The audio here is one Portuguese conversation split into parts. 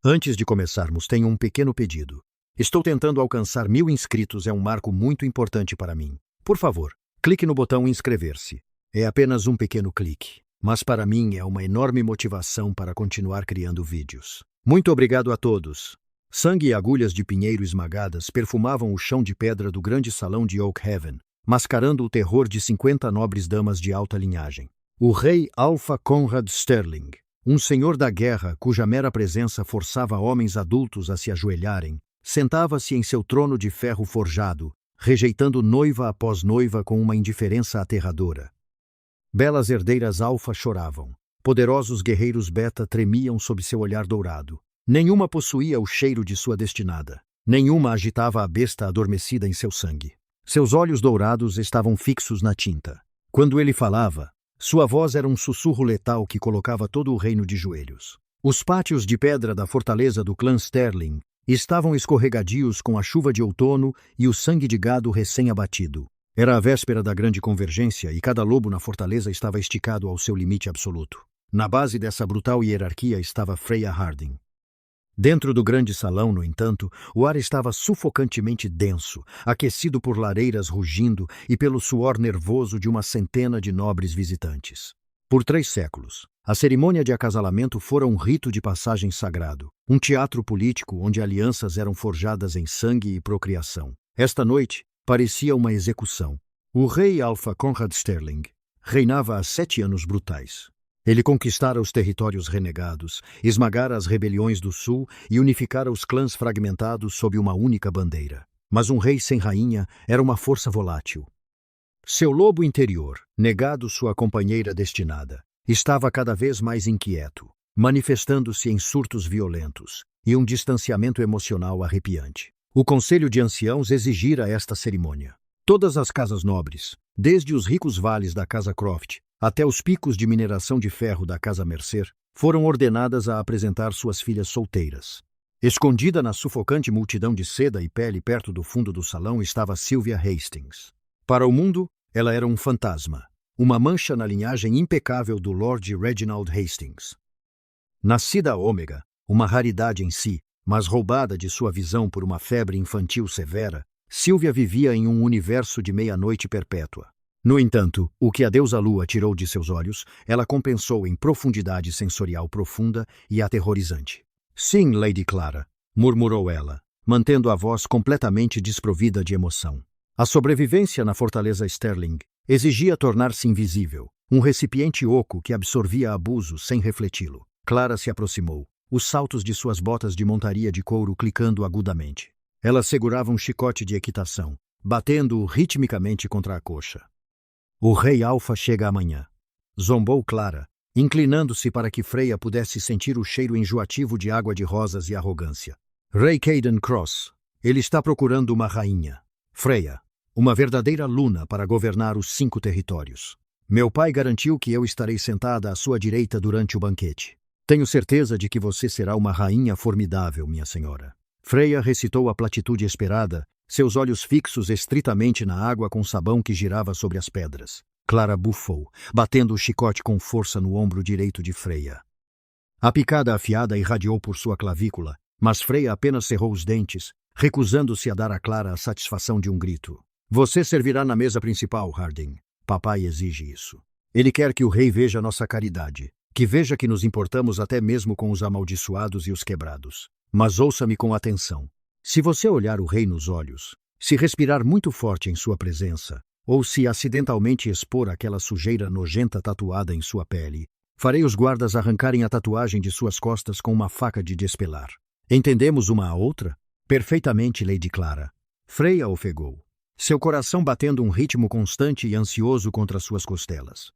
Antes de começarmos, tenho um pequeno pedido. Estou tentando alcançar 1000 inscritos, é um marco muito importante para mim. Por favor, clique no botão inscrever-se. É apenas um pequeno clique, mas para mim é uma enorme motivação para continuar criando vídeos. Muito obrigado a todos. Sangue e agulhas de pinheiro esmagadas perfumavam o chão de pedra do grande salão de Oakhaven, mascarando o terror de 50 nobres damas de alta linhagem. O rei Alpha Conrad Sterling, um senhor da guerra cuja mera presença forçava homens adultos a se ajoelharem, sentava-se em seu trono de ferro forjado, rejeitando noiva após noiva com uma indiferença aterradora. Belas herdeiras Alpha choravam. Poderosos guerreiros Beta tremiam sob seu olhar dourado. Nenhuma possuía o cheiro de sua destinada. Nenhuma agitava a besta adormecida em seu sangue. Seus olhos dourados estavam fixos na tinta. Quando ele falava, sua voz era um sussurro letal que colocava todo o reino de joelhos. Os pátios de pedra da fortaleza do clã Sterling estavam escorregadios com a chuva de outono e o sangue de gado recém-abatido. Era a véspera da grande convergência e cada lobo na fortaleza estava esticado ao seu limite absoluto. Na base dessa brutal hierarquia estava Freya Harding. Dentro do grande salão, no entanto, o ar estava sufocantemente denso, aquecido por lareiras rugindo e pelo suor nervoso de uma centena de nobres visitantes. Por 3 séculos, a cerimônia de acasalamento fora um rito de passagem sagrado, um teatro político onde alianças eram forjadas em sangue e procriação. Esta noite parecia uma execução. O rei Alpha Conrad Sterling reinava há 7 anos brutais. Ele conquistara os territórios renegados, esmagara as rebeliões do sul e unificara os clãs fragmentados sob uma única bandeira. Mas um rei sem rainha era uma força volátil. Seu lobo interior, negado sua companheira destinada, estava cada vez mais inquieto, manifestando-se em surtos violentos e um distanciamento emocional arrepiante. O Conselho de Anciãos exigira esta cerimônia. Todas as casas nobres, desde os ricos vales da Casa Croft até os picos de mineração de ferro da Casa Mercer, foram ordenadas a apresentar suas filhas solteiras. Escondida na sufocante multidão de seda e pele perto do fundo do salão estava Sylvia Hastings. Para o mundo, ela era um fantasma, uma mancha na linhagem impecável do Lord Reginald Hastings. Nascida Ômega, uma raridade em si, mas roubada de sua visão por uma febre infantil severa, Sylvia vivia em um universo de meia-noite perpétua. No entanto, o que a deusa Lua tirou de seus olhos, ela compensou em profundidade sensorial profunda e aterrorizante. Sim, Lady Clara, murmurou ela, mantendo a voz completamente desprovida de emoção. A sobrevivência na fortaleza Sterling exigia tornar-se invisível, um recipiente oco que absorvia abuso sem refleti-lo. Clara se aproximou, os saltos de suas botas de montaria de couro clicando agudamente. Ela segurava um chicote de equitação, batendo-o ritmicamente contra a coxa. O rei Alpha chega amanhã, zombou Clara, inclinando-se para que Freya pudesse sentir o cheiro enjoativo de água de rosas e arrogância. Rei Caden Cross, ele está procurando uma rainha. Freya, uma verdadeira luna para governar os 5 territórios. Meu pai garantiu que eu estarei sentada à sua direita durante o banquete. Tenho certeza de que você será uma rainha formidável, minha senhora. Freya recitou a platitude esperada, seus olhos fixos estritamente na água com sabão que girava sobre as pedras. Clara bufou, batendo o chicote com força no ombro direito de Freya. A picada afiada irradiou por sua clavícula, mas Freya apenas cerrou os dentes, recusando-se a dar a Clara a satisfação de um grito. Você servirá na mesa principal, Harding. Papai exige isso. Ele quer que o rei veja nossa caridade, que veja que nos importamos até mesmo com os amaldiçoados e os quebrados. Mas ouça-me com atenção. Se você olhar o rei nos olhos, se respirar muito forte em sua presença, ou se acidentalmente expor aquela sujeira nojenta tatuada em sua pele, farei os guardas arrancarem a tatuagem de suas costas com uma faca de despelar. Entendemos uma a outra? Perfeitamente, Lady Clara. Freya ofegou, seu coração batendo um ritmo constante e ansioso contra suas costelas.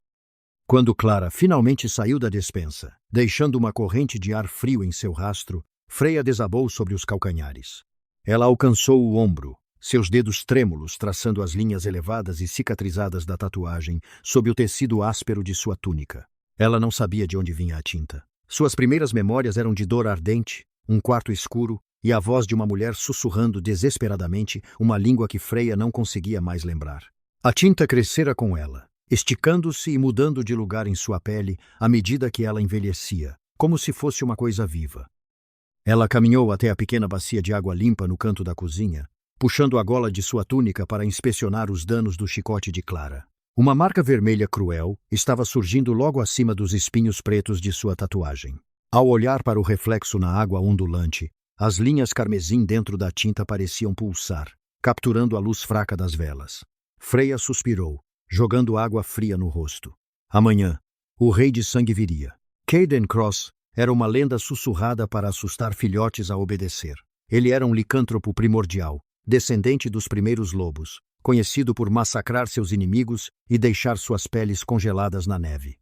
Quando Clara finalmente saiu da despensa, deixando uma corrente de ar frio em seu rastro, Freya desabou sobre os calcanhares. Ela alcançou o ombro, seus dedos trêmulos traçando as linhas elevadas e cicatrizadas da tatuagem sob o tecido áspero de sua túnica. Ela não sabia de onde vinha a tinta. Suas primeiras memórias eram de dor ardente, um quarto escuro e a voz de uma mulher sussurrando desesperadamente uma língua que Freya não conseguia mais lembrar. A tinta crescera com ela, esticando-se e mudando de lugar em sua pele à medida que ela envelhecia, como se fosse uma coisa viva. Ela caminhou até a pequena bacia de água limpa no canto da cozinha, puxando a gola de sua túnica para inspecionar os danos do chicote de Clara. Uma marca vermelha cruel estava surgindo logo acima dos espinhos pretos de sua tatuagem. Ao olhar para o reflexo na água ondulante, as linhas carmesim dentro da tinta pareciam pulsar, capturando a luz fraca das velas. Freya suspirou, jogando água fria no rosto. Amanhã, o rei de sangue viria. Caden Cross era uma lenda sussurrada para assustar filhotes a obedecer. Ele era um licântropo primordial, descendente dos primeiros lobos, conhecido por massacrar seus inimigos e deixar suas peles congeladas na neve.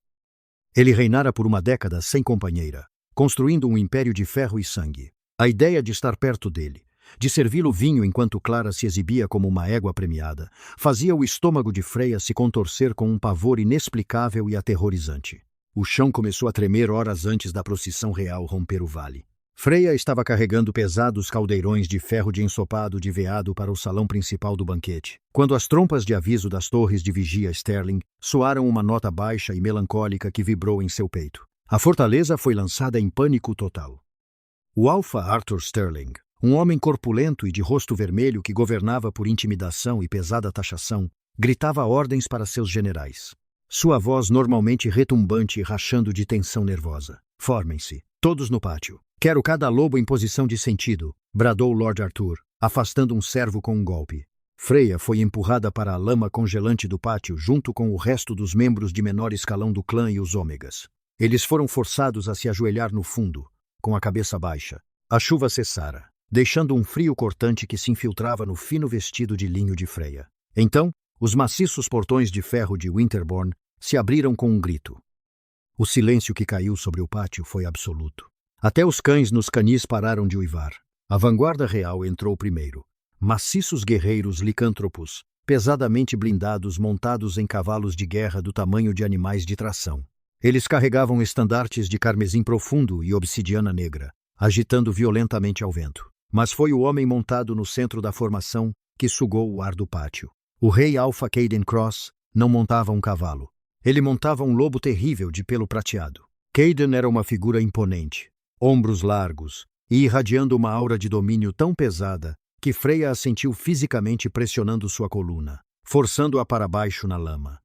Ele reinara por uma década sem companheira, construindo um império de ferro e sangue. A ideia de estar perto dele, de servi-lo vinho enquanto Clara se exibia como uma égua premiada, fazia o estômago de Freya se contorcer com um pavor inexplicável e aterrorizante. O chão começou a tremer horas antes da procissão real romper o vale. Freya estava carregando pesados caldeirões de ferro de ensopado de veado para o salão principal do banquete, quando as trompas de aviso das torres de vigia Sterling soaram uma nota baixa e melancólica que vibrou em seu peito. A fortaleza foi lançada em pânico total. O alfa Arthur Sterling, um homem corpulento e de rosto vermelho que governava por intimidação e pesada taxação, gritava ordens para seus generais. Sua voz normalmente retumbante e rachando de tensão nervosa. Formem-se, todos no pátio. Quero cada lobo em posição de sentido, bradou Lord Arthur, afastando um servo com um golpe. Freya foi empurrada para a lama congelante do pátio junto com o resto dos membros de menor escalão do clã e os ômegas. Eles foram forçados a se ajoelhar no fundo, com a cabeça baixa. A chuva cessara, deixando um frio cortante que se infiltrava no fino vestido de linho de Freya. Então, os maciços portões de ferro de Winterborn se abriram com um grito. O silêncio que caiu sobre o pátio foi absoluto. Até os cães nos canis pararam de uivar. A vanguarda real entrou primeiro. Maciços guerreiros licântropos, pesadamente blindados montados em cavalos de guerra do tamanho de animais de tração. Eles carregavam estandartes de carmesim profundo e obsidiana negra, agitando violentamente ao vento. Mas foi o homem montado no centro da formação que sugou o ar do pátio. O rei Alpha Caden Cross não montava um cavalo. Ele montava um lobo terrível de pelo prateado. Caden era uma figura imponente, ombros largos e irradiando uma aura de domínio tão pesada que Freya a sentiu fisicamente pressionando sua coluna, forçando-a para baixo na lama.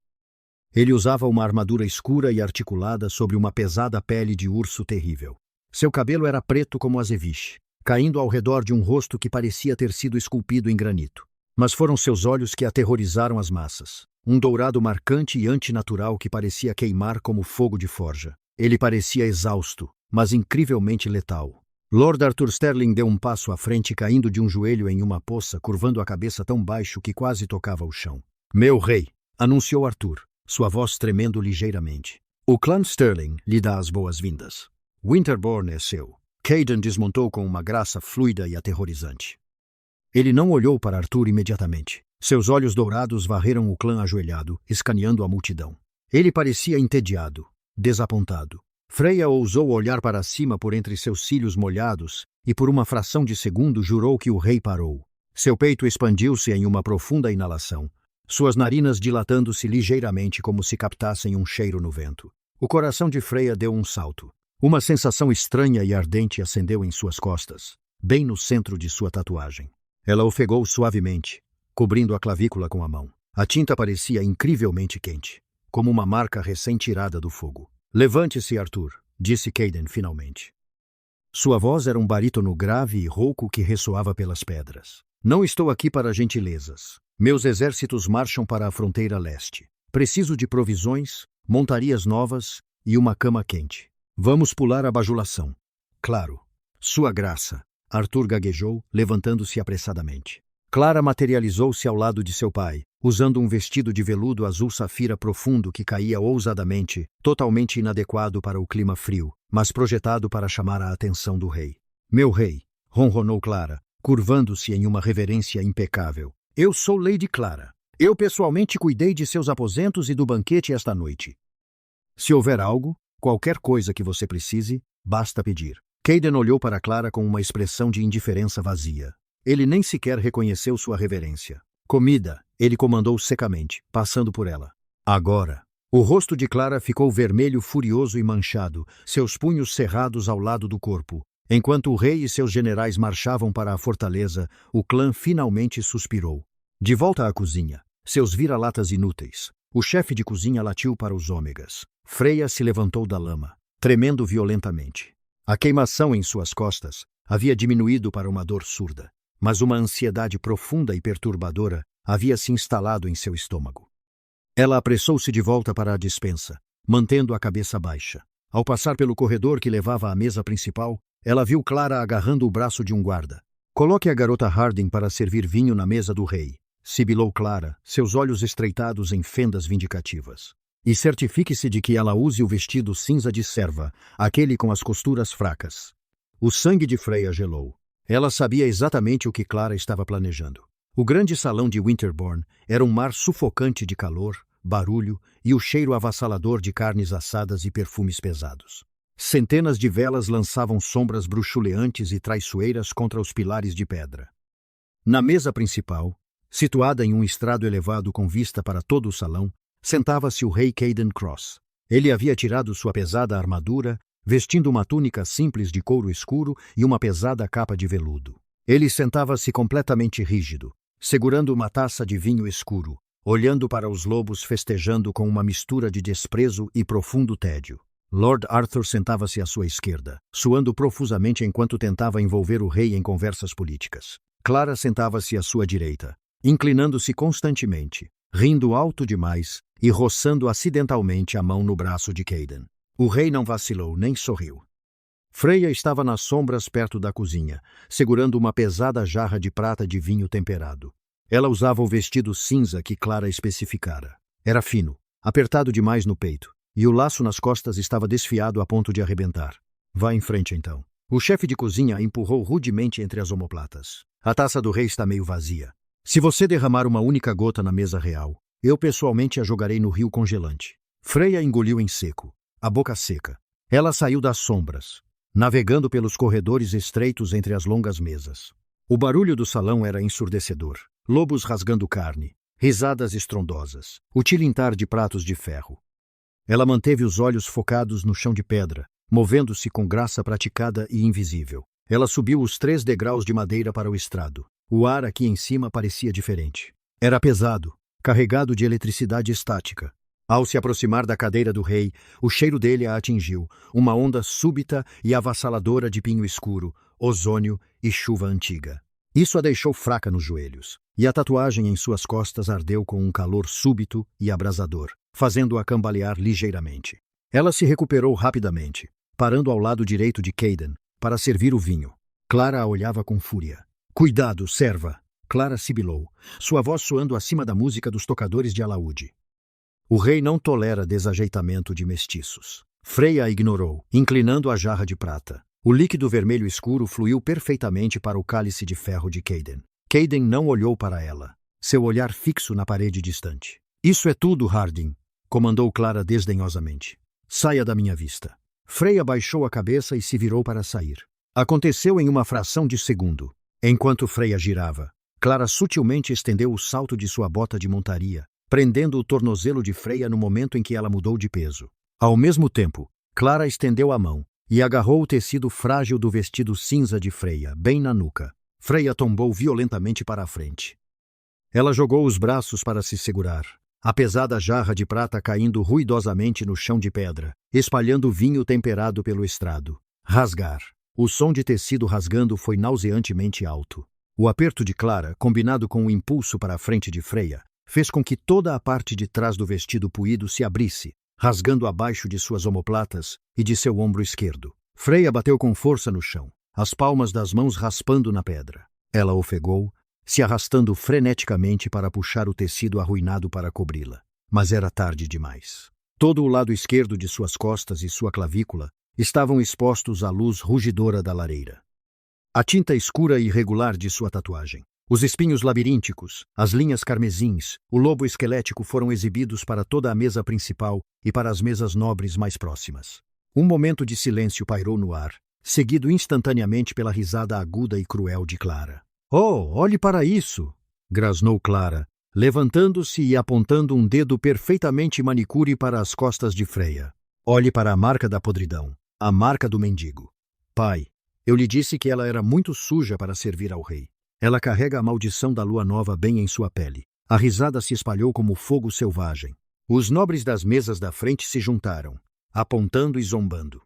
Ele usava uma armadura escura e articulada sobre uma pesada pele de urso terrível. Seu cabelo era preto como azeviche, caindo ao redor de um rosto que parecia ter sido esculpido em granito. Mas foram seus olhos que aterrorizaram as massas. Um dourado marcante e antinatural que parecia queimar como fogo de forja. Ele parecia exausto, mas incrivelmente letal. Lord Arthur Sterling deu um passo à frente, caindo de um joelho em uma poça, curvando a cabeça tão baixo que quase tocava o chão. "Meu rei", anunciou Arthur, sua voz tremendo ligeiramente. "O clã Sterling lhe dá as boas-vindas. Winterborn é seu." Caden desmontou com uma graça fluida e aterrorizante. Ele não olhou para Arthur imediatamente. Seus olhos dourados varreram o clã ajoelhado, escaneando a multidão. Ele parecia entediado, desapontado. Freya ousou olhar para cima por entre seus cílios molhados e por uma fração de segundo jurou que o rei parou. Seu peito expandiu-se em uma profunda inalação, suas narinas dilatando-se ligeiramente como se captassem um cheiro no vento. O coração de Freya deu um salto. Uma sensação estranha e ardente acendeu em suas costas, bem no centro de sua tatuagem. Ela ofegou suavemente, cobrindo a clavícula com a mão. A tinta parecia incrivelmente quente, como uma marca recém-tirada do fogo. "Levante-se, Arthur", disse Caden finalmente. Sua voz era um barítono grave e rouco que ressoava pelas pedras. "Não estou aqui para gentilezas. Meus exércitos marcham para a fronteira leste. Preciso de provisões, montarias novas e uma cama quente. Vamos pular a bajulação." "Claro. Sua graça", Arthur gaguejou, levantando-se apressadamente. Clara materializou-se ao lado de seu pai, usando um vestido de veludo azul safira profundo que caía ousadamente, totalmente inadequado para o clima frio, mas projetado para chamar a atenção do rei. "Meu rei", ronronou Clara, curvando-se em uma reverência impecável. "Eu sou Lady Clara. Eu pessoalmente cuidei de seus aposentos e do banquete esta noite. Se houver algo, qualquer coisa que você precise, basta pedir." Caden olhou para Clara com uma expressão de indiferença vazia. Ele nem sequer reconheceu sua reverência. "Comida", ele comandou secamente, passando por ela. "Agora." O rosto de Clara ficou vermelho, furioso e manchado, seus punhos cerrados ao lado do corpo, Enquanto o rei e seus generais marchavam para a fortaleza, o clã finalmente suspirou. De volta à cozinha, seus vira-latas inúteis. O chefe de cozinha latiu para os ômegas. Freya se levantou da lama, tremendo violentamente. A queimação em suas costas havia diminuído para uma dor surda, mas uma ansiedade profunda e perturbadora havia se instalado em seu estômago. Ela apressou-se de volta para a despensa, mantendo a cabeça baixa. Ao passar pelo corredor que levava à mesa principal, ela viu Clara agarrando o braço de um guarda. Coloque a garota Harding para servir vinho na mesa do rei, sibilou Clara, seus olhos estreitados em fendas vindicativas. E certifique-se de que ela use o vestido cinza de serva, aquele com as costuras fracas. O sangue de Freya gelou. Ela sabia exatamente o que Clara estava planejando. O grande salão de Winterborn era um mar sufocante de calor, barulho e o cheiro avassalador de carnes assadas e perfumes pesados. Centenas de velas lançavam sombras bruxuleantes e traiçoeiras contra os pilares de pedra. Na mesa principal, situada em um estrado elevado com vista para todo o salão, sentava-se o rei Cayden Cross. Ele havia tirado sua pesada armadura, vestindo uma túnica simples de couro escuro e uma pesada capa de veludo. Ele sentava-se completamente rígido, segurando uma taça de vinho escuro, olhando para os lobos festejando com uma mistura de desprezo e profundo tédio. Lord Arthur sentava-se à sua esquerda, suando profusamente enquanto tentava envolver o rei em conversas políticas. Clara sentava-se à sua direita, inclinando-se constantemente, rindo alto demais e roçando acidentalmente a mão no braço de Cayden. O rei não vacilou nem sorriu. Freya estava nas sombras perto da cozinha, segurando uma pesada jarra de prata de vinho temperado. Ela usava o vestido cinza que Clara especificara. Era fino, apertado demais no peito, e o laço nas costas estava desfiado a ponto de arrebentar. Vá em frente, então. O chefe de cozinha a empurrou rudemente entre as omoplatas. A taça do rei está meio vazia. Se você derramar uma única gota na mesa real, eu pessoalmente a jogarei no rio congelante. Freya engoliu em seco, a boca seca. Ela saiu das sombras, navegando pelos corredores estreitos entre as longas mesas. O barulho do salão era ensurdecedor. Lobos rasgando carne, risadas estrondosas, o tilintar de pratos de ferro. Ela manteve os olhos focados no chão de pedra, movendo-se com graça praticada e invisível. Ela subiu os 3 degraus de madeira para o estrado. O ar aqui em cima parecia diferente. Era pesado, carregado de eletricidade estática. Ao se aproximar da cadeira do rei, o cheiro dele a atingiu, uma onda súbita e avassaladora de pinho escuro, ozônio e chuva antiga. Isso a deixou fraca nos joelhos, e a tatuagem em suas costas ardeu com um calor súbito e abrasador, fazendo-a cambalear ligeiramente. Ela se recuperou rapidamente, parando ao lado direito de Cayden, para servir o vinho. Clara a olhava com fúria. Cuidado, serva! Clara sibilou, sua voz soando acima da música dos tocadores de alaúde. O rei não tolera desajeitamento de mestiços. Freya a ignorou, inclinando a jarra de prata. O líquido vermelho escuro fluiu perfeitamente para o cálice de ferro de Cayden. Cayden não olhou para ela, seu olhar fixo na parede distante. Isso é tudo, Harding, comandou Clara desdenhosamente. Saia da minha vista. Freya baixou a cabeça e se virou para sair. Aconteceu em uma fração de segundo. Enquanto Freya girava, Clara sutilmente estendeu o salto de sua bota de montaria, prendendo o tornozelo de Freya no momento em que ela mudou de peso. Ao mesmo tempo, Clara estendeu a mão e agarrou o tecido frágil do vestido cinza de Freya, bem na nuca. Freya tombou violentamente para a frente. Ela jogou os braços para se segurar, a pesada jarra de prata caindo ruidosamente no chão de pedra, espalhando vinho temperado pelo estrado. Rasgar. O som de tecido rasgando foi nauseantemente alto. O aperto de Clara, combinado com o impulso para a frente de Freya, fez com que toda a parte de trás do vestido puído se abrisse, rasgando abaixo de suas omoplatas e de seu ombro esquerdo. Freya bateu com força no chão, as palmas das mãos raspando na pedra. Ela ofegou, se arrastando freneticamente para puxar o tecido arruinado para cobri-la. Mas era tarde demais. Todo o lado esquerdo de suas costas e sua clavícula estavam expostos à luz rugidora da lareira. A tinta escura e irregular de sua tatuagem, os espinhos labirínticos, as linhas carmesins, o lobo esquelético foram exibidos para toda a mesa principal e para as mesas nobres mais próximas. Um momento de silêncio pairou no ar, seguido instantaneamente pela risada aguda e cruel de Clara. Oh, olhe para isso! Grasnou Clara, levantando-se e apontando um dedo perfeitamente manicure para as costas de Freya. Olhe para a marca da podridão, a marca do mendigo. Pai, Eu lhe disse que ela era muito suja para servir ao rei. Ela carrega a maldição da lua nova bem em sua pele. A risada se espalhou como fogo selvagem. Os nobres das mesas da frente se juntaram, apontando e zombando.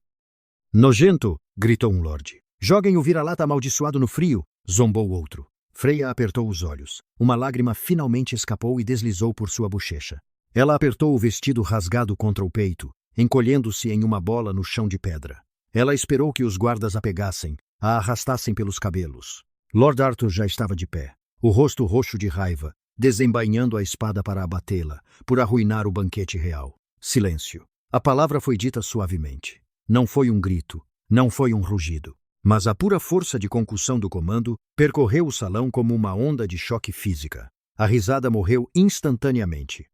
Nojento! Gritou um lorde. Joguem o vira-lata amaldiçoado no frio! Zombou outro. Freya apertou os olhos. Uma lágrima finalmente escapou e deslizou por sua bochecha. Ela apertou o vestido rasgado contra o peito, encolhendo-se em uma bola no chão de pedra. Ela esperou que os guardas a pegassem, a arrastassem pelos cabelos. Lord Arthur já estava de pé, o rosto roxo de raiva, desembainhando a espada para abatê-la, por arruinar o banquete real. Silêncio. A palavra foi dita suavemente. Não foi um grito, não foi um rugido, mas a pura força de concussão do comando percorreu o salão como uma onda de choque física. A risada morreu instantaneamente.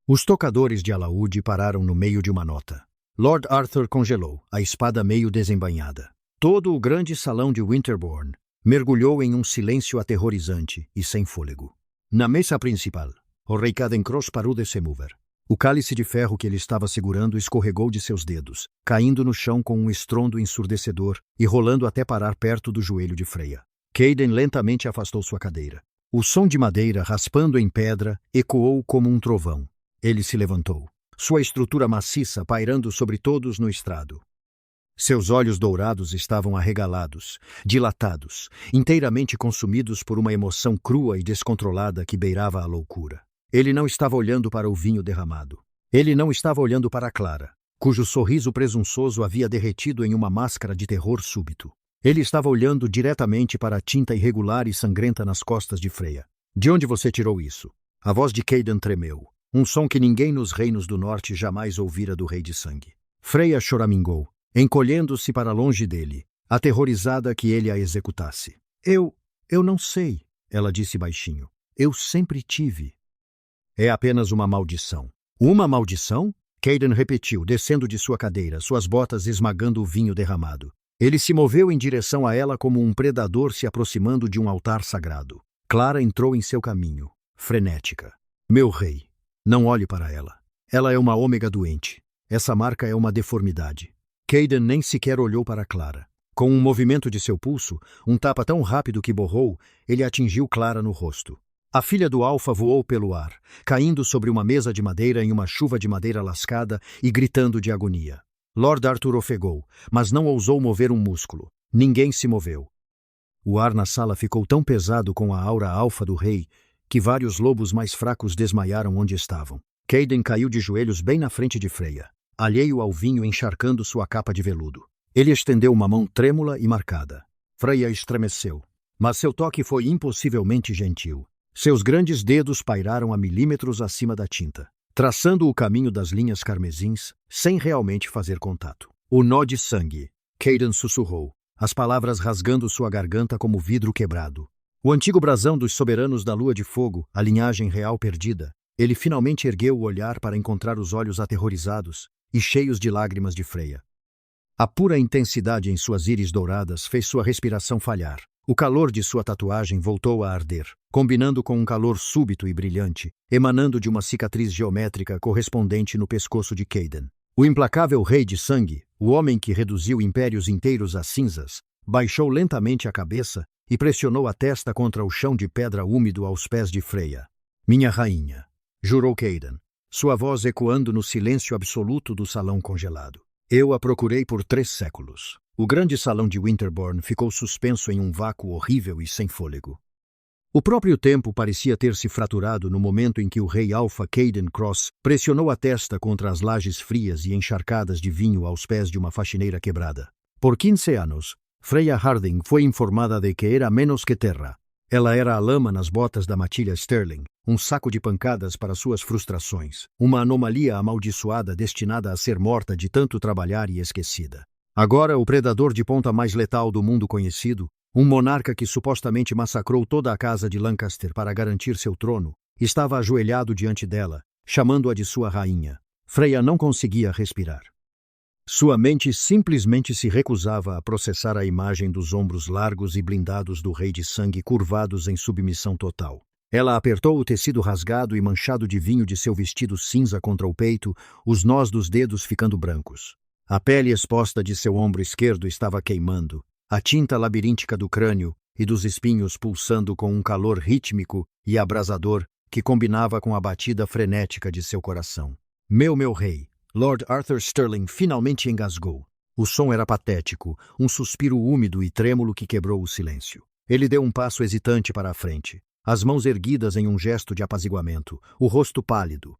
Os tocadores de alaúde pararam no meio de uma nota. Lord Arthur congelou, a espada meio desembainhada. Todo o grande salão de Winterborne mergulhou em um silêncio aterrorizante e sem fôlego. Na mesa principal, o rei Cadencross parou de se mover. O cálice de ferro que ele estava segurando escorregou de seus dedos, caindo no chão com um estrondo ensurdecedor e rolando até parar perto do joelho de Freya. Caidan lentamente afastou sua cadeira. O som de madeira raspando em pedra ecoou como um trovão. Ele se levantou, sua estrutura maciça pairando sobre todos no estrado. Seus olhos dourados estavam arregalados, dilatados, inteiramente consumidos por uma emoção crua e descontrolada que beirava a loucura. Ele não estava olhando para o vinho derramado. Ele não estava olhando para Clara, cujo sorriso presunçoso havia derretido em uma máscara de terror súbito. Ele estava olhando diretamente para a tinta irregular e sangrenta nas costas de Freya. De onde você tirou isso? A voz de Caidan tremeu. Um som que ninguém nos reinos do norte jamais ouvira do Rei de Sangue. Freya choramingou, encolhendo-se para longe dele, aterrorizada que ele a executasse. Eu não sei, ela disse baixinho. Eu sempre tive. É apenas uma maldição. Uma maldição? Caidan repetiu, descendo de sua cadeira, suas botas esmagando o vinho derramado. Ele se moveu em direção a ela como um predador se aproximando de um altar sagrado. Clara entrou em seu caminho, frenética. Meu rei, não olhe para ela. Ela é uma ômega doente. Essa marca é uma deformidade. Caidan nem sequer olhou para Clara. Com um movimento de seu pulso, um tapa tão rápido que borrou, ele atingiu Clara no rosto. A filha do Alfa voou pelo ar, caindo sobre uma mesa de madeira em uma chuva de madeira lascada e gritando de agonia. Lord Arthur ofegou, mas não ousou mover um músculo. Ninguém se moveu. O ar na sala ficou tão pesado com a aura alfa do rei que vários lobos mais fracos desmaiaram onde estavam. Caidan caiu de joelhos bem na frente de Freya, alheio ao vinho encharcando sua capa de veludo. Ele estendeu uma mão trêmula e marcada. Freya estremeceu, mas seu toque foi impossivelmente gentil. Seus grandes dedos pairaram a milímetros acima da tinta, traçando o caminho das linhas carmesins, sem realmente fazer contato. O nó de sangue. Caidan sussurrou, as palavras rasgando sua garganta como vidro quebrado. O antigo brasão dos soberanos da Lua de Fogo, a linhagem real perdida. Ele finalmente ergueu o olhar para encontrar os olhos aterrorizados e cheios de lágrimas de Freya. A pura intensidade em suas íris douradas fez sua respiração falhar. O calor de sua tatuagem voltou a arder, combinando com um calor súbito e brilhante, emanando de uma cicatriz geométrica correspondente no pescoço de Caidan. O implacável rei de sangue, o homem que reduziu impérios inteiros a cinzas, baixou lentamente a cabeça e pressionou a testa contra o chão de pedra úmido aos pés de Freya. Minha rainha, jurou Caidan, sua voz ecoando no silêncio absoluto do salão congelado. Eu a procurei por 3 séculos. O grande salão de Winterborne ficou suspenso em um vácuo horrível e sem fôlego. O próprio tempo parecia ter se fraturado no momento em que o rei Alfa Cadencross pressionou a testa contra as lajes frias e encharcadas de vinho aos pés de uma faxineira quebrada. Por 15 anos, Freya Harding foi informada de que era menos que terra. Ela era a lama nas botas da matilha Sterling, um saco de pancadas para suas frustrações, uma anomalia amaldiçoada destinada a ser morta de tanto trabalhar e esquecida. Agora, o predador de ponta mais letal do mundo conhecido, um monarca que supostamente massacrou toda a casa de Lancaster para garantir seu trono, estava ajoelhado diante dela, chamando-a de sua rainha. Freya não conseguia respirar. Sua mente simplesmente se recusava a processar a imagem dos ombros largos e blindados do rei de sangue curvados em submissão total. Ela apertou o tecido rasgado e manchado de vinho de seu vestido cinza contra o peito, os nós dos dedos ficando brancos. A pele exposta de seu ombro esquerdo estava queimando. a tinta labiríntica do crânio e dos espinhos pulsando com um calor rítmico e abrasador que combinava com a batida frenética de seu coração. Meu rei! Lord Arthur Sterling finalmente engasgou. O som era patético, um suspiro úmido e trêmulo que quebrou o silêncio. Ele deu um passo hesitante para a frente, as mãos erguidas em um gesto de apaziguamento, o rosto pálido.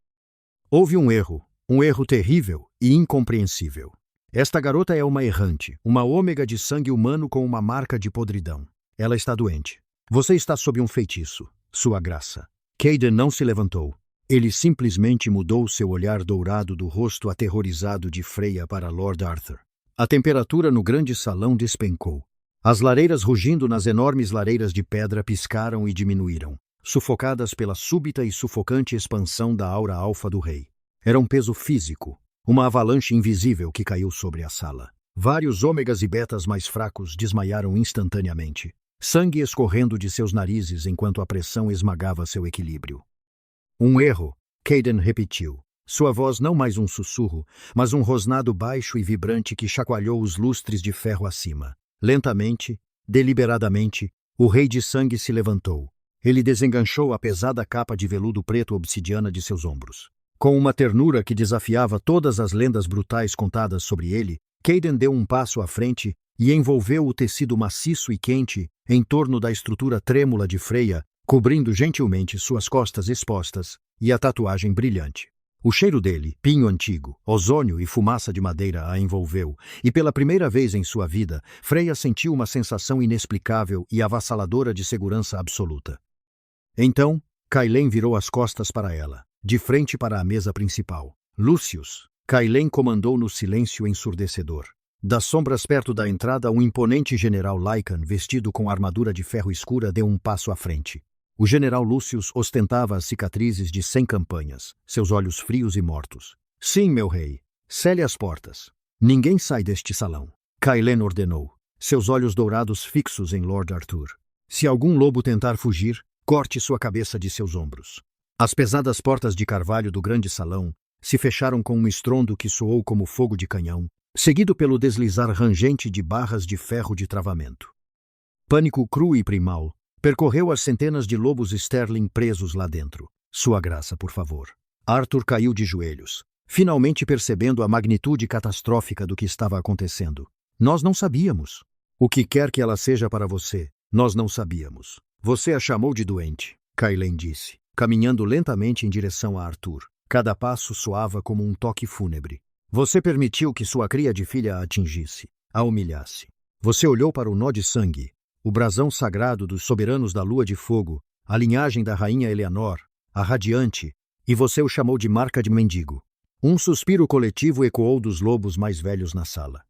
Houve um erro terrível e incompreensível. Esta garota é uma errante, uma ômega de sangue humano com uma marca de podridão. Ela está doente. Você está sob um feitiço, Sua Graça. Caden não se levantou. Ele simplesmente mudou seu olhar dourado do rosto aterrorizado de Freya para Lord Arthur. A temperatura no grande salão despencou. As lareiras rugindo nas enormes lareiras de pedra piscaram e diminuíram, sufocadas pela súbita e sufocante expansão da aura alfa do rei. Era um peso físico, uma avalanche invisível que caiu sobre a sala. Vários ômegas e betas mais fracos desmaiaram instantaneamente, sangue escorrendo de seus narizes enquanto a pressão esmagava seu equilíbrio. Um erro, Caden repetiu. Sua voz não mais um sussurro, mas um rosnado baixo e vibrante que chacoalhou os lustres de ferro acima. Lentamente, deliberadamente, o rei de sangue se levantou. Ele desenganchou a pesada capa de veludo preto obsidiana de seus ombros. Com uma ternura que desafiava todas as lendas brutais contadas sobre ele, Caden deu um passo à frente e envolveu o tecido maciço e quente em torno da estrutura trêmula de Freya, cobrindo gentilmente suas costas expostas e a tatuagem brilhante. O cheiro dele, pinho antigo, ozônio e fumaça de madeira a envolveu, e pela primeira vez em sua vida, Freya sentiu uma sensação inexplicável e avassaladora de segurança absoluta. Então, Cailen virou as costas para ela, de frente para a mesa principal. Lucius, Cailen comandou no silêncio ensurdecedor. Das sombras perto da entrada, um imponente general Lycan, vestido com armadura de ferro escura, deu um passo à frente. O general Lucius ostentava as cicatrizes de 100 campanhas, seus olhos frios e mortos. Sim, meu rei. Cele as portas. Ninguém sai deste salão. Cailen ordenou, seus olhos dourados fixos em Lord Arthur. Se algum lobo tentar fugir, corte sua cabeça de seus ombros. As pesadas portas de carvalho do grande salão se fecharam com um estrondo que soou como fogo de canhão, seguido pelo deslizar rangente de barras de ferro de travamento. Pânico cru e primal percorreu as centenas de lobos Sterling presos lá dentro. Sua Graça, por favor. Arthur caiu de joelhos, finalmente percebendo a magnitude catastrófica do que estava acontecendo. Nós não sabíamos. O que quer que ela seja para você, nós não sabíamos. Você a chamou de doente, Cailen disse, caminhando lentamente em direção a Arthur. Cada passo soava como um toque fúnebre. Você permitiu que sua cria de filha a atingisse, a humilhasse. Você olhou para o nó de sangue, o brasão sagrado dos soberanos da Lua de Fogo, a linhagem da Rainha Eleanor, a Radiante, e você o chamou de marca de mendigo. Um suspiro coletivo ecoou dos lobos mais velhos na sala.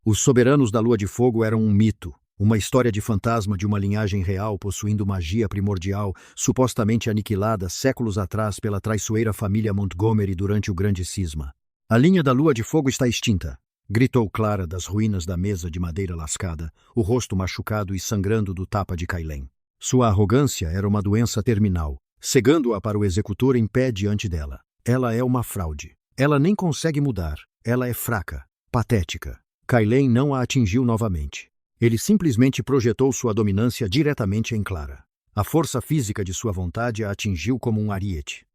Os soberanos da Lua de Fogo eram um mito, uma história de fantasma de uma linhagem real possuindo magia primordial, supostamente aniquilada séculos atrás pela traiçoeira família Montgomery durante o Grande Cisma. A linha da Lua de Fogo está extinta, gritou Clara das ruínas da mesa de madeira lascada, o rosto machucado e sangrando do tapa de Cailen. Sua arrogância era uma doença terminal, cegando-a para o executor em pé diante dela. Ela é uma fraude. Ela nem consegue mudar. Ela é fraca, patética. Cailen não a atingiu novamente. Ele simplesmente projetou sua dominância diretamente em Clara. A força física de sua vontade a atingiu como um ariete.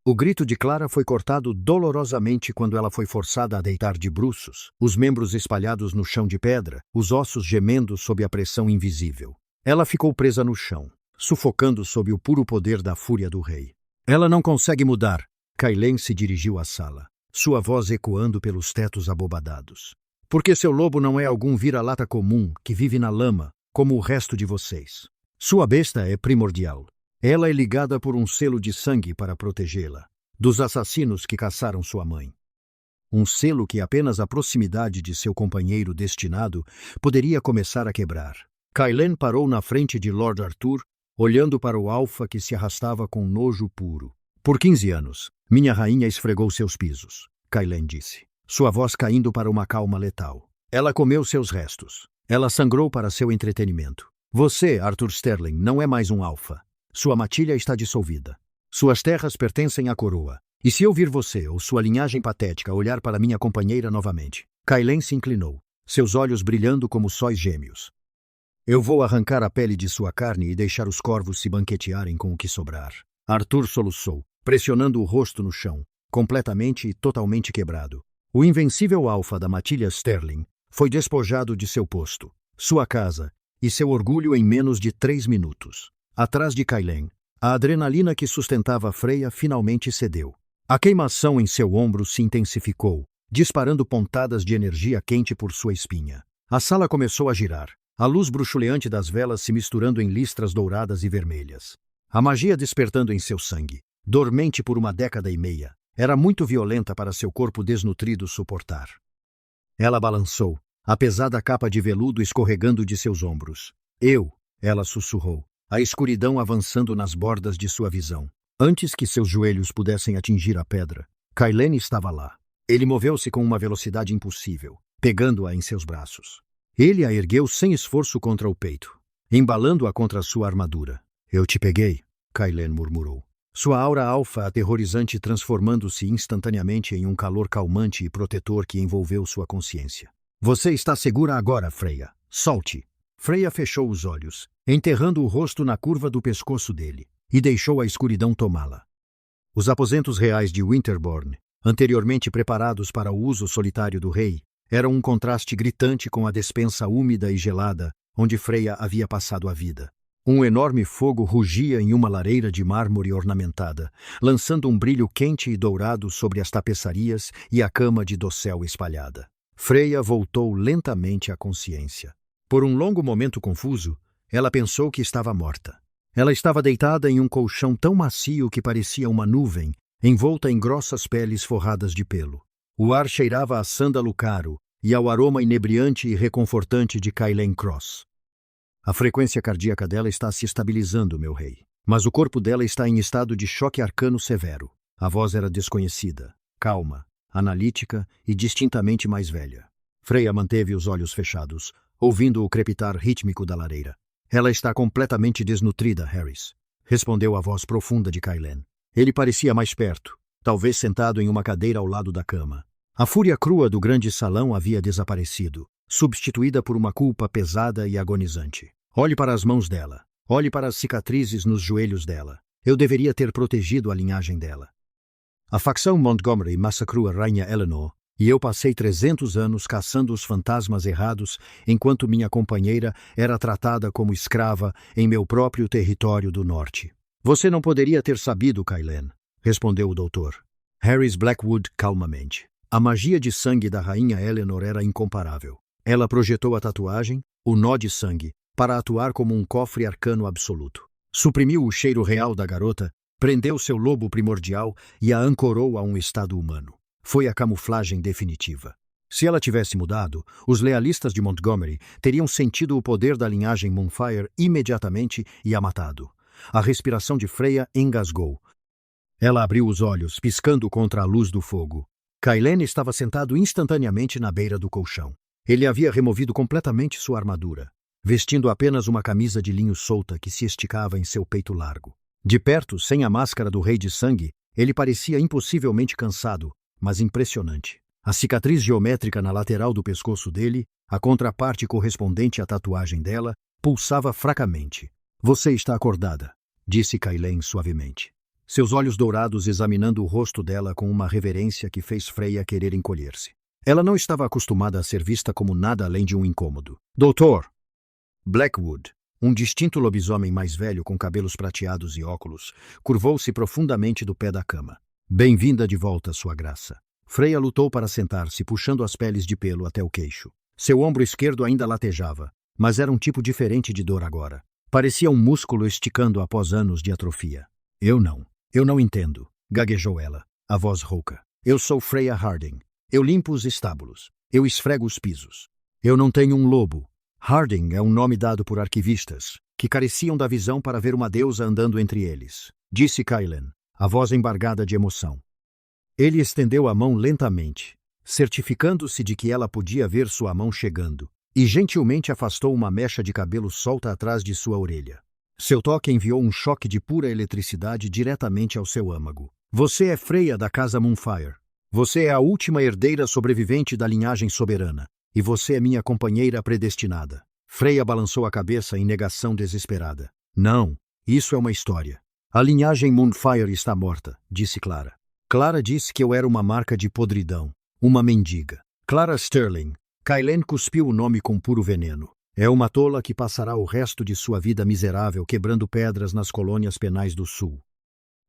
O grito de Clara foi cortado dolorosamente quando ela foi forçada a deitar de bruços, os membros espalhados no chão de pedra, os ossos gemendo sob a pressão invisível. Ela ficou presa no chão, sufocando sob o puro poder da fúria do rei. Ela não consegue mudar. Cailen se dirigiu à sala, sua voz ecoando pelos tetos abobadados. Porque seu lobo não é algum vira-lata comum que vive na lama, como o resto de vocês. Sua besta é primordial. Ela é ligada por um selo de sangue para protegê-la dos assassinos que caçaram sua mãe. Um selo que apenas a proximidade de seu companheiro destinado poderia começar a quebrar. Cailen parou na frente de Lord Arthur, olhando para o alfa que se arrastava com nojo puro. Por 15 anos, minha rainha esfregou seus pisos, Cailen disse, sua voz caindo para uma calma letal. Ela comeu seus restos. Ela sangrou para seu entretenimento. Você, Arthur Sterling, não é mais um alfa. Sua matilha está dissolvida. Suas terras pertencem à coroa. E se eu vir você ou sua linhagem patética olhar para minha companheira novamente? Cailen se inclinou. seus olhos brilhando como sóis gêmeos. Eu vou arrancar a pele de sua carne e deixar os corvos se banquetearem com o que sobrar. Arthur soluçou, pressionando o rosto no chão, completamente e totalmente quebrado. O invencível alfa da matilha Sterling foi despojado de seu posto, sua casa e seu orgulho em menos de 3 minutos. Atrás de Kailen, a adrenalina que sustentava Freya finalmente cedeu. A queimação em seu ombro se intensificou, disparando pontadas de energia quente por sua espinha. A sala começou a girar, a luz bruxuleante das velas se misturando em listras douradas e vermelhas. A magia despertando em seu sangue, dormente por uma década e meia, era muito violenta para seu corpo desnutrido suportar. Ela balançou, a pesada capa de veludo escorregando de seus ombros. Ela sussurrou, a escuridão avançando nas bordas de sua visão. Antes que seus joelhos pudessem atingir a pedra, Kailen estava lá. Ele moveu-se com uma velocidade impossível, pegando-a em seus braços. Ele a ergueu sem esforço contra o peito, embalando-a contra sua armadura. Eu te peguei, Kailen murmurou. Sua aura alfa aterrorizante transformando-se instantaneamente em um calor calmante e protetor que envolveu sua consciência. Você está segura agora, Freya. Solte. Freya fechou os olhos, enterrando o rosto na curva do pescoço dele, e deixou a escuridão tomá-la. Os aposentos reais de Winterborn, anteriormente preparados para o uso solitário do rei, eram um contraste gritante com a despensa úmida e gelada onde Freya havia passado a vida. Um enorme fogo rugia em uma lareira de mármore ornamentada, lançando um brilho quente e dourado sobre as tapeçarias e a cama de dossel espalhada. Freya voltou lentamente à consciência. Por um longo momento confuso, ela pensou que estava morta. Ela estava deitada em um colchão tão macio que parecia uma nuvem, envolta em grossas peles forradas de pelo. O ar cheirava a sândalo caro e ao aroma inebriante e reconfortante de Kailen Cross. A frequência cardíaca dela está se estabilizando, meu rei. Mas o corpo dela está em estado de choque arcano severo. A voz era desconhecida, calma, analítica e distintamente mais velha. Freya manteve os olhos fechados, ouvindo o crepitar rítmico da lareira. Ela está completamente desnutrida, Harris, respondeu a voz profunda de Kailen. Ele parecia mais perto, talvez sentado em uma cadeira ao lado da cama. A fúria crua do grande salão havia desaparecido, substituída por uma culpa pesada e agonizante. Olhe para as mãos dela. Olhe para as cicatrizes nos joelhos dela. Eu deveria ter protegido a linhagem dela. A facção Montgomery massacrou a rainha Eleanor, e eu passei 300 anos caçando os fantasmas errados enquanto minha companheira era tratada como escrava em meu próprio território do norte. Você não poderia ter sabido, Kailen, respondeu o doutor. Harris Blackwood calmamente. A magia de sangue da rainha Eleanor era incomparável. Ela projetou a tatuagem, o nó de sangue, para atuar como um cofre arcano absoluto. Suprimiu o cheiro real da garota, prendeu seu lobo primordial e a ancorou a um estado humano. Foi a camuflagem definitiva. Se ela tivesse mudado, os lealistas de Montgomery teriam sentido o poder da linhagem Moonfire imediatamente e a matado. A respiração de Freya engasgou. Ela abriu os olhos, piscando contra a luz do fogo. Kailen estava sentado instantaneamente na beira do colchão. Ele havia removido completamente sua armadura, vestindo apenas uma camisa de linho solta que se esticava em seu peito largo. De perto, sem a máscara do Rei de Sangue, ele parecia impossivelmente cansado, mas impressionante. A cicatriz geométrica na lateral do pescoço dele, a contraparte correspondente à tatuagem dela, pulsava fracamente. Você está acordada, disse Kailen suavemente. Seus olhos dourados examinando o rosto dela com uma reverência que fez Freya querer encolher-se. Ela não estava acostumada a ser vista como nada além de um incômodo. Doutor! Blackwood, um distinto lobisomem mais velho com cabelos prateados e óculos, curvou-se profundamente do pé da cama. Bem-vinda de volta, sua graça. Freya lutou para sentar-se, puxando as peles de pelo até o queixo. Seu ombro esquerdo ainda latejava, mas era um tipo diferente de dor agora. Parecia um músculo esticando após anos de atrofia. Eu não entendo, gaguejou ela, a voz rouca. Eu sou Freya Harding. Eu limpo os estábulos. Eu esfrego os pisos. Eu não tenho um lobo. Harding é um nome dado por arquivistas, que careciam da visão para ver uma deusa andando entre eles, disse Kailen, a voz embargada de emoção. Ele estendeu a mão lentamente, certificando-se de que ela podia ver sua mão chegando, e gentilmente afastou uma mecha de cabelo solta atrás de sua orelha. Seu toque enviou um choque de pura eletricidade diretamente ao seu âmago. Você é Freya da casa Moonfire. Você é a última herdeira sobrevivente da linhagem soberana. e você é minha companheira predestinada. Freya balançou a cabeça em negação desesperada. Não, isso é uma história. A linhagem Moonfire está morta, disse Clara. Clara disse que eu era uma marca de podridão, uma mendiga. Clara Sterling. Kailen cuspiu o nome com puro veneno. É uma tola que passará o resto de sua vida miserável quebrando pedras nas colônias penais do Sul.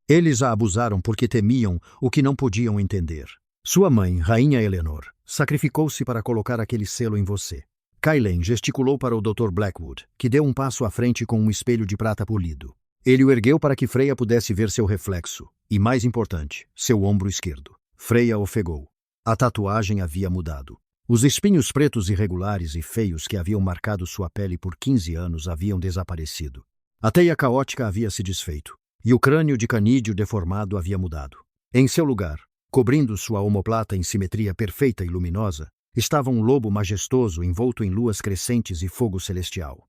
Eles a abusaram porque temiam o que não podiam entender. Sua mãe, Rainha Eleanor, sacrificou-se para colocar aquele selo em você. Kailen gesticulou para o Dr. Blackwood, que deu um passo à frente com um espelho de prata polido. Ele o ergueu para que Freya pudesse ver seu reflexo, e mais importante, seu ombro esquerdo. Freya ofegou. A tatuagem havia mudado. Os espinhos pretos irregulares e feios que haviam marcado sua pele por 15 anos haviam desaparecido. A teia caótica havia se desfeito, e o crânio de canídeo deformado havia mudado. Em seu lugar, cobrindo sua omoplata em simetria perfeita e luminosa, estava um lobo majestoso envolto em luas crescentes e fogo celestial.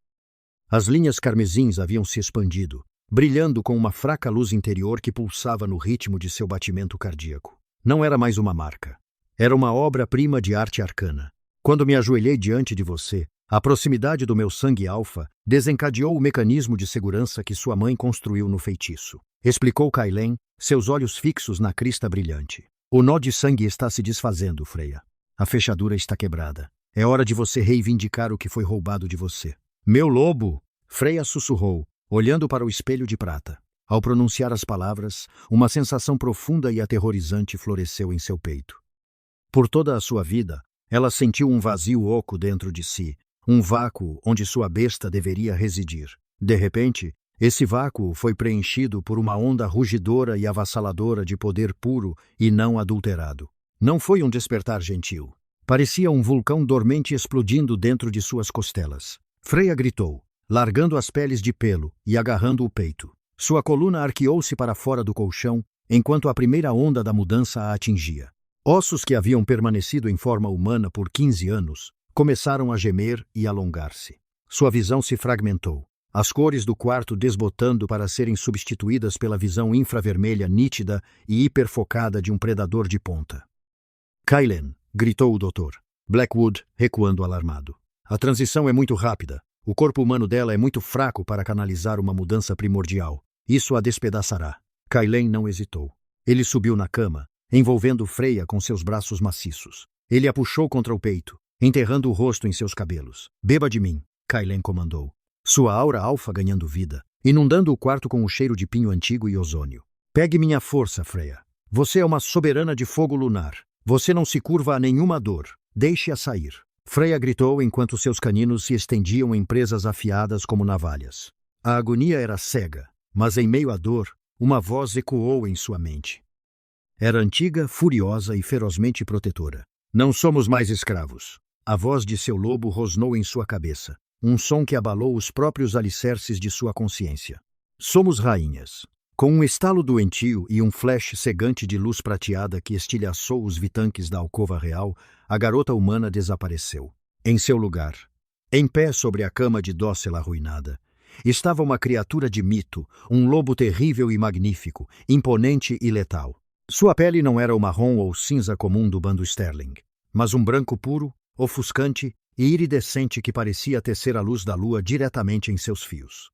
As linhas carmesins haviam se expandido, brilhando com uma fraca luz interior que pulsava no ritmo de seu batimento cardíaco. Não era mais uma marca. Era uma obra-prima de arte arcana. Quando me ajoelhei diante de você, a proximidade do meu sangue alfa desencadeou o mecanismo de segurança que sua mãe construiu no feitiço. Explicou Kailen, seus olhos fixos na crista brilhante. O nó de sangue está se desfazendo, Freya. A fechadura está quebrada. É hora de você reivindicar o que foi roubado de você. Meu lobo! Freya sussurrou, olhando para o espelho de prata. Ao pronunciar as palavras, uma sensação profunda e aterrorizante floresceu em seu peito. Por toda a sua vida, ela sentiu um vazio oco dentro de si, um vácuo onde sua besta deveria residir. De repente, esse vácuo foi preenchido por uma onda rugidora e avassaladora de poder puro e não adulterado. Não foi um despertar gentil. Parecia um vulcão dormente explodindo dentro de suas costelas. Freya gritou, largando as peles de pelo e agarrando o peito. Sua coluna arqueou-se para fora do colchão, enquanto a primeira onda da mudança a atingia. Ossos que haviam permanecido em forma humana por 15 anos começaram a gemer e alongar-se. Sua visão se fragmentou, as cores do quarto desbotando para serem substituídas pela visão infravermelha nítida e hiperfocada de um predador de ponta. Kailen, gritou o doutor. Blackwood, recuando alarmado. A transição é muito rápida. O corpo humano dela é muito fraco para canalizar uma mudança primordial. Isso a despedaçará. Kailen não hesitou. Ele subiu na cama, envolvendo Freya com seus braços maciços. Ele a puxou contra o peito, enterrando o rosto em seus cabelos. Beba de mim, Kailen comandou. Sua aura alfa ganhando vida, inundando o quarto com o cheiro de pinho antigo e ozônio. Pegue minha força, Freya. Você é uma soberana de fogo lunar. Você não se curva a nenhuma dor. Deixe-a sair. Freya gritou enquanto seus caninos se estendiam em presas afiadas como navalhas. A agonia era cega, mas em meio à dor, uma voz ecoou em sua mente. Era antiga, furiosa e ferozmente protetora. Não somos mais escravos. A voz de seu lobo rosnou em sua cabeça, um som que abalou os próprios alicerces de sua consciência. Somos rainhas. Com um estalo doentio e um flash cegante de luz prateada que estilhaçou os vitanques da alcova real, a garota humana desapareceu. Em seu lugar, em pé sobre a cama de dócil arruinada, estava uma criatura de mito, um lobo terrível e magnífico, imponente e letal. Sua pele não era o marrom ou cinza comum do bando Sterling, mas um branco puro, ofuscante e iridescente que parecia tecer a luz da lua diretamente em seus fios.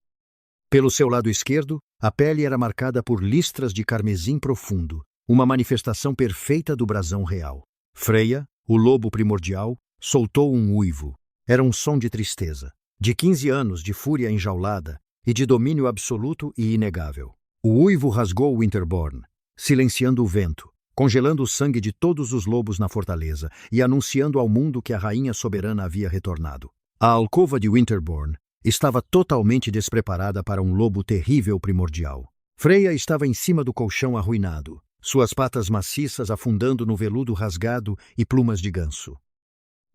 Pelo seu lado esquerdo, a pele era marcada por listras de carmesim profundo, uma manifestação perfeita do brasão real. Freya, o lobo primordial, soltou um uivo. Era um som de tristeza, de 15 anos de fúria enjaulada e de domínio absoluto e inegável. O uivo rasgou Winterborn, silenciando o vento, congelando o sangue de todos os lobos na fortaleza e anunciando ao mundo que a rainha soberana havia retornado. A alcova de Winterborn estava totalmente despreparada para um lobo terrível primordial. Freya estava em cima do colchão arruinado, suas patas maciças afundando no veludo rasgado e plumas de ganso.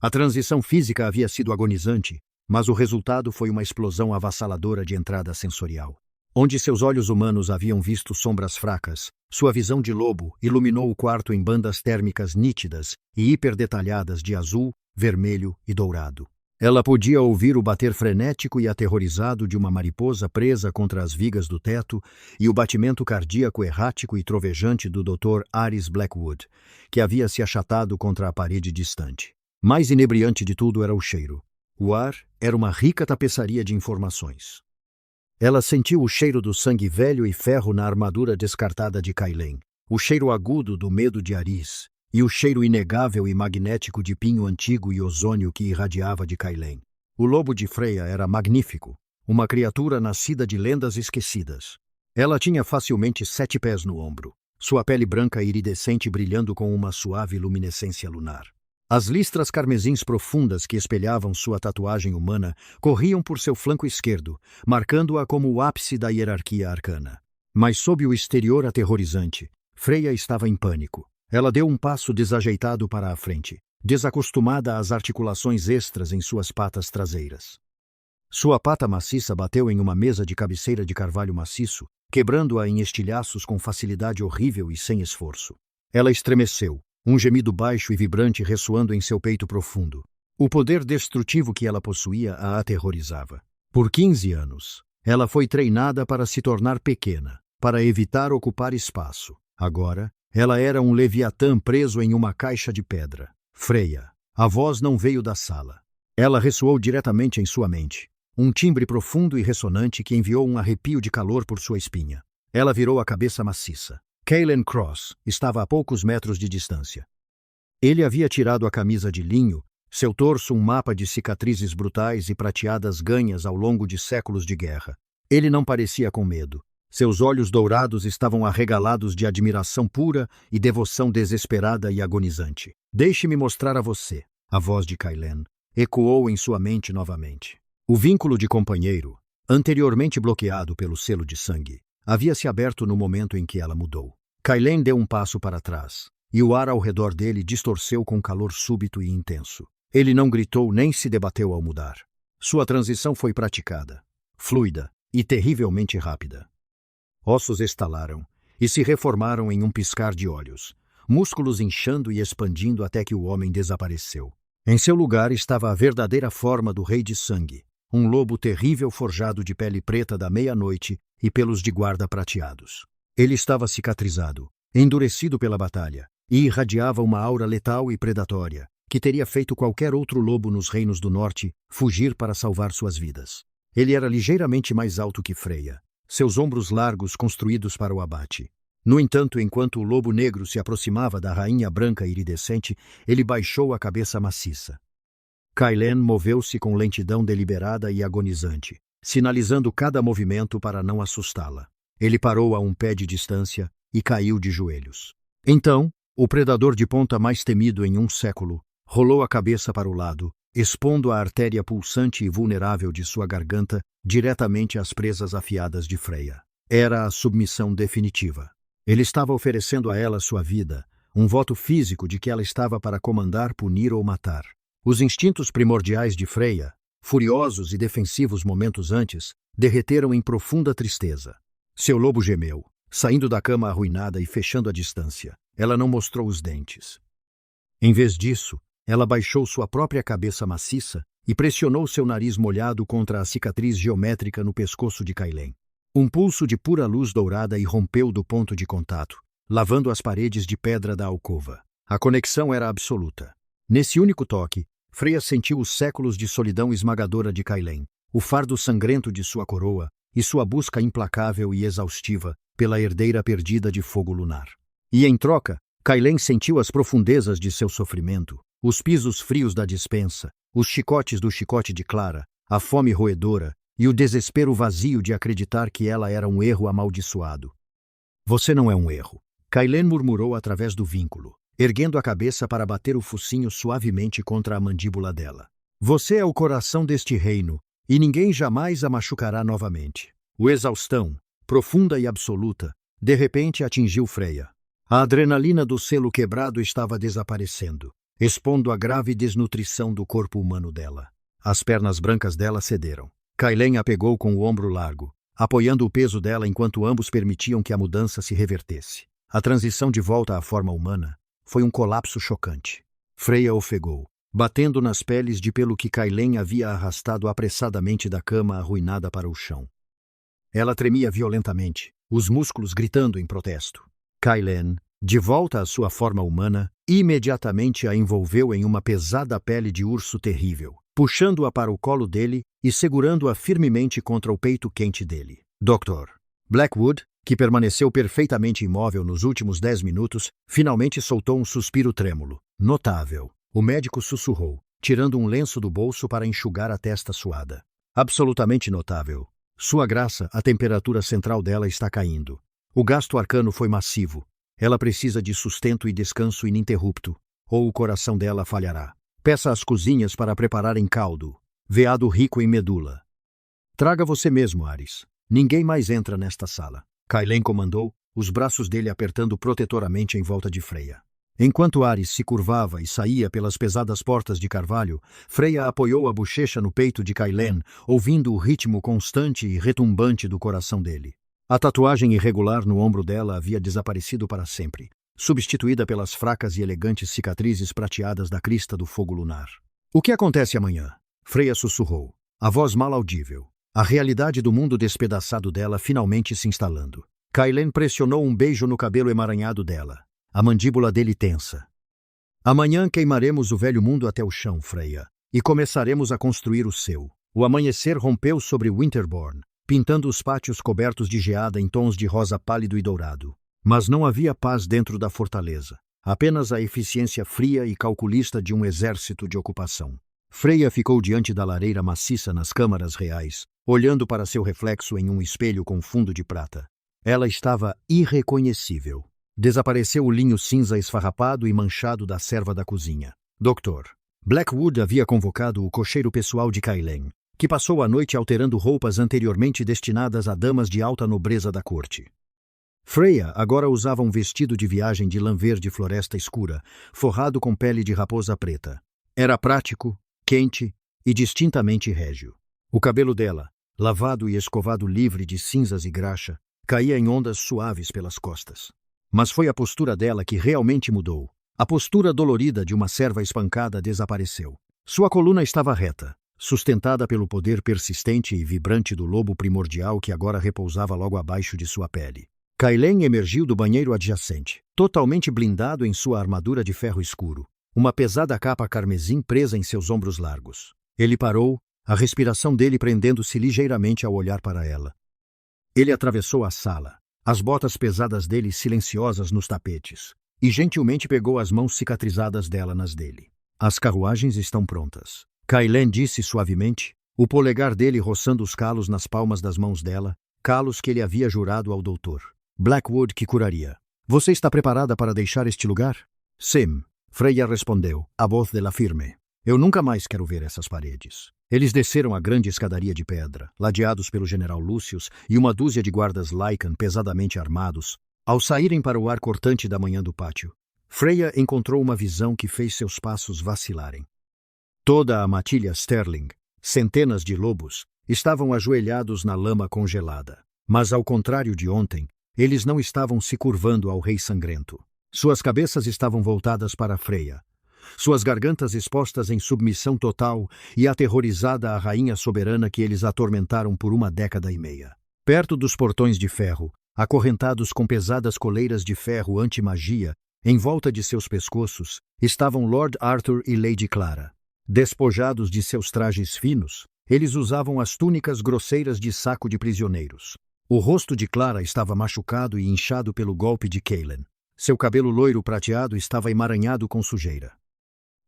A transição física havia sido agonizante, mas o resultado foi uma explosão avassaladora de entrada sensorial. Onde seus olhos humanos haviam visto sombras fracas, sua visão de lobo iluminou o quarto em bandas térmicas nítidas e hiperdetalhadas de azul, vermelho e dourado. Ela podia ouvir o bater frenético e aterrorizado de uma mariposa presa contra as vigas do teto e o batimento cardíaco errático e trovejante do Dr. Aris Blackwood, que havia se achatado contra a parede distante. Mais inebriante de tudo era o cheiro. O ar era uma rica tapeçaria de informações. Ela sentiu o cheiro do sangue velho e ferro na armadura descartada de Kailen, o cheiro agudo do medo de Aris, e o cheiro inegável e magnético de pinho antigo e ozônio que irradiava de Kailen. O lobo de Freya era magnífico, uma criatura nascida de lendas esquecidas. Ela tinha facilmente 7 pés no ombro, sua pele branca iridescente brilhando com uma suave luminescência lunar. As listras carmesins profundas que espelhavam sua tatuagem humana corriam por seu flanco esquerdo, marcando-a como o ápice da hierarquia arcana. Mas sob o exterior aterrorizante, Freya estava em pânico. Ela deu um passo desajeitado para a frente, desacostumada às articulações extras em suas patas traseiras. Sua pata maciça bateu em uma mesa de cabeceira de carvalho maciço, quebrando-a em estilhaços com facilidade horrível e sem esforço. Ela estremeceu, um gemido baixo e vibrante ressoando em seu peito profundo. O poder destrutivo que ela possuía a aterrorizava. Por 15 anos, ela foi treinada para se tornar pequena, para evitar ocupar espaço. Agora, ela era um leviatã preso em uma caixa de pedra. Freya. A voz não veio da sala. Ela ressoou diretamente em sua mente. Um timbre profundo e ressonante que enviou um arrepio de calor por sua espinha. Ela virou a cabeça maciça. Kailen Cross estava a poucos metros de distância. Ele havia tirado a camisa de linho, seu torso um mapa de cicatrizes brutais e prateadas ganhas ao longo de séculos de guerra. Ele não parecia com medo. Seus olhos dourados estavam arregalados de admiração pura e devoção desesperada e agonizante. Deixe-me mostrar a você, a voz de Kailen ecoou em sua mente novamente. O vínculo de companheiro, anteriormente bloqueado pelo selo de sangue, havia se aberto no momento em que ela mudou. Kailen deu um passo para trás, e o ar ao redor dele distorceu com calor súbito e intenso. Ele não gritou nem se debateu ao mudar. Sua transição foi praticada, fluida e terrivelmente rápida. Ossos estalaram e se reformaram em um piscar de olhos, músculos inchando e expandindo até que o homem desapareceu. Em seu lugar estava a verdadeira forma do Rei de Sangue, um lobo terrível forjado de pele preta da meia-noite e pelos de guarda prateados. Ele estava cicatrizado, endurecido pela batalha, e irradiava uma aura letal e predatória, que teria feito qualquer outro lobo nos Reinos do Norte fugir para salvar suas vidas. Ele era ligeiramente mais alto que Freya, seus ombros largos construídos para o abate. No entanto, enquanto o lobo negro se aproximava da rainha branca iridescente, ele baixou a cabeça maciça. Kailen moveu-se com lentidão deliberada e agonizante, sinalizando cada movimento para não assustá-la. Ele parou a um pé de distância e caiu de joelhos. Então, o predador de ponta mais temido em um século rolou a cabeça para o lado, expondo a artéria pulsante e vulnerável de sua garganta diretamente às presas afiadas de Freya. Era a submissão definitiva. Ele estava oferecendo a ela sua vida, um voto físico de que ela estava para comandar, punir ou matar. Os instintos primordiais de Freya, furiosos e defensivos momentos antes, derreteram em profunda tristeza. Seu lobo gemeu, saindo da cama arruinada e fechando a distância. Ela não mostrou os dentes. Em vez disso, ela baixou sua própria cabeça maciça e pressionou seu nariz molhado contra a cicatriz geométrica no pescoço de Kailen. Um pulso de pura luz dourada irrompeu do ponto de contato, lavando as paredes de pedra da alcova. A conexão era absoluta. Nesse único toque, Freya sentiu os séculos de solidão esmagadora de Kailen, o fardo sangrento de sua coroa e sua busca implacável e exaustiva pela herdeira perdida de fogo lunar. E em troca, Kailen sentiu as profundezas de seu sofrimento, os pisos frios da despensa, os chicotes do chicote de Clara, a fome roedora e o desespero vazio de acreditar que ela era um erro amaldiçoado. Você não é um erro, Kailen murmurou através do vínculo, erguendo a cabeça para bater o focinho suavemente contra a mandíbula dela. Você é o coração deste reino, e ninguém jamais a machucará novamente. O exaustão, profunda e absoluta, de repente atingiu Freya. A adrenalina do selo quebrado estava desaparecendo, expondo a grave desnutrição do corpo humano dela. As pernas brancas dela cederam. Kailen a pegou com o ombro largo, apoiando o peso dela enquanto ambos permitiam que a mudança se revertesse. A transição de volta à forma humana foi um colapso chocante. Freya ofegou, batendo nas peles de pelo que Kailen havia arrastado apressadamente da cama arruinada para o chão. Ela tremia violentamente, os músculos gritando em protesto. Kailen, de volta à sua forma humana, imediatamente a envolveu em uma pesada pele de urso terrível, puxando-a para o colo dele e segurando-a firmemente contra o peito quente dele. Dr. Blackwood, que permaneceu perfeitamente imóvel nos últimos 10 minutos, finalmente soltou um suspiro trêmulo. Notável. O médico sussurrou, tirando um lenço do bolso para enxugar a testa suada. Absolutamente notável. Sua graça, a temperatura central dela está caindo. O gasto arcano foi massivo. Ela precisa de sustento e descanso ininterrupto, ou o coração dela falhará. Peça às cozinhas para prepararem caldo. Veado rico em medula. Traga você mesmo, Ares. Ninguém mais entra nesta sala. Kailen comandou, os braços dele apertando protetoramente em volta de Freya. Enquanto Ares se curvava e saía pelas pesadas portas de carvalho, Freya apoiou a bochecha no peito de Kailen, ouvindo o ritmo constante e retumbante do coração dele. A tatuagem irregular no ombro dela havia desaparecido para sempre, substituída pelas fracas e elegantes cicatrizes prateadas da crista do fogo lunar. O que acontece amanhã? Freya sussurrou, a voz mal audível. A realidade do mundo despedaçado dela finalmente se instalando. Kailen pressionou um beijo no cabelo emaranhado dela, a mandíbula dele tensa. Amanhã queimaremos o velho mundo até o chão, Freya, e começaremos a construir o seu. O amanhecer rompeu sobre Winterborn, pintando os pátios cobertos de geada em tons de rosa pálido e dourado. Mas não havia paz dentro da fortaleza, apenas a eficiência fria e calculista de um exército de ocupação. Freya ficou diante da lareira maciça nas câmaras reais, olhando para seu reflexo em um espelho com fundo de prata. Ela estava irreconhecível. Desapareceu o linho cinza esfarrapado e manchado da serva da cozinha. Dr. Blackwood havia convocado o cocheiro pessoal de Kailen, que passou a noite alterando roupas anteriormente destinadas a damas de alta nobreza da corte. Freya agora usava um vestido de viagem de lã verde floresta escura, forrado com pele de raposa preta. Era prático, quente e distintamente régio. O cabelo dela, lavado e escovado livre de cinzas e graxa, caía em ondas suaves pelas costas. Mas foi a postura dela que realmente mudou. A postura dolorida de uma serva espancada desapareceu. Sua coluna estava reta, sustentada pelo poder persistente e vibrante do lobo primordial que agora repousava logo abaixo de sua pele. Kailen emergiu do banheiro adjacente, totalmente blindado em sua armadura de ferro escuro, uma pesada capa carmesim presa em seus ombros largos. Ele parou, a respiração dele prendendo-se ligeiramente ao olhar para ela. Ele atravessou a sala, as botas pesadas dele silenciosas nos tapetes, e gentilmente pegou as mãos cicatrizadas dela nas dele. As carruagens estão prontas. Kailen disse suavemente, o polegar dele roçando os calos nas palmas das mãos dela, calos que ele havia jurado ao doutor Blackwood que curaria. Você está preparada para deixar este lugar? Sim, Freya respondeu, a voz dela firme. Eu nunca mais quero ver essas paredes. Eles desceram a grande escadaria de pedra, ladeados pelo general Lucius e uma dúzia de guardas Lycan pesadamente armados. Ao saírem para o ar cortante da manhã do pátio, Freya encontrou uma visão que fez seus passos vacilarem. Toda a matilha Sterling, centenas de lobos, estavam ajoelhados na lama congelada. Mas ao contrário de ontem, eles não estavam se curvando ao rei sangrento. Suas cabeças estavam voltadas para Freya, suas gargantas expostas em submissão total e aterrorizada a rainha soberana que eles atormentaram por 1,5 décadas. Perto dos portões de ferro, acorrentados com pesadas coleiras de ferro anti-magia, em volta de seus pescoços, estavam Lord Arthur e Lady Clara. Despojados de seus trajes finos, eles usavam as túnicas grosseiras de saco de prisioneiros. O rosto de Clara estava machucado e inchado pelo golpe de Kailen. Seu cabelo loiro prateado estava emaranhado com sujeira.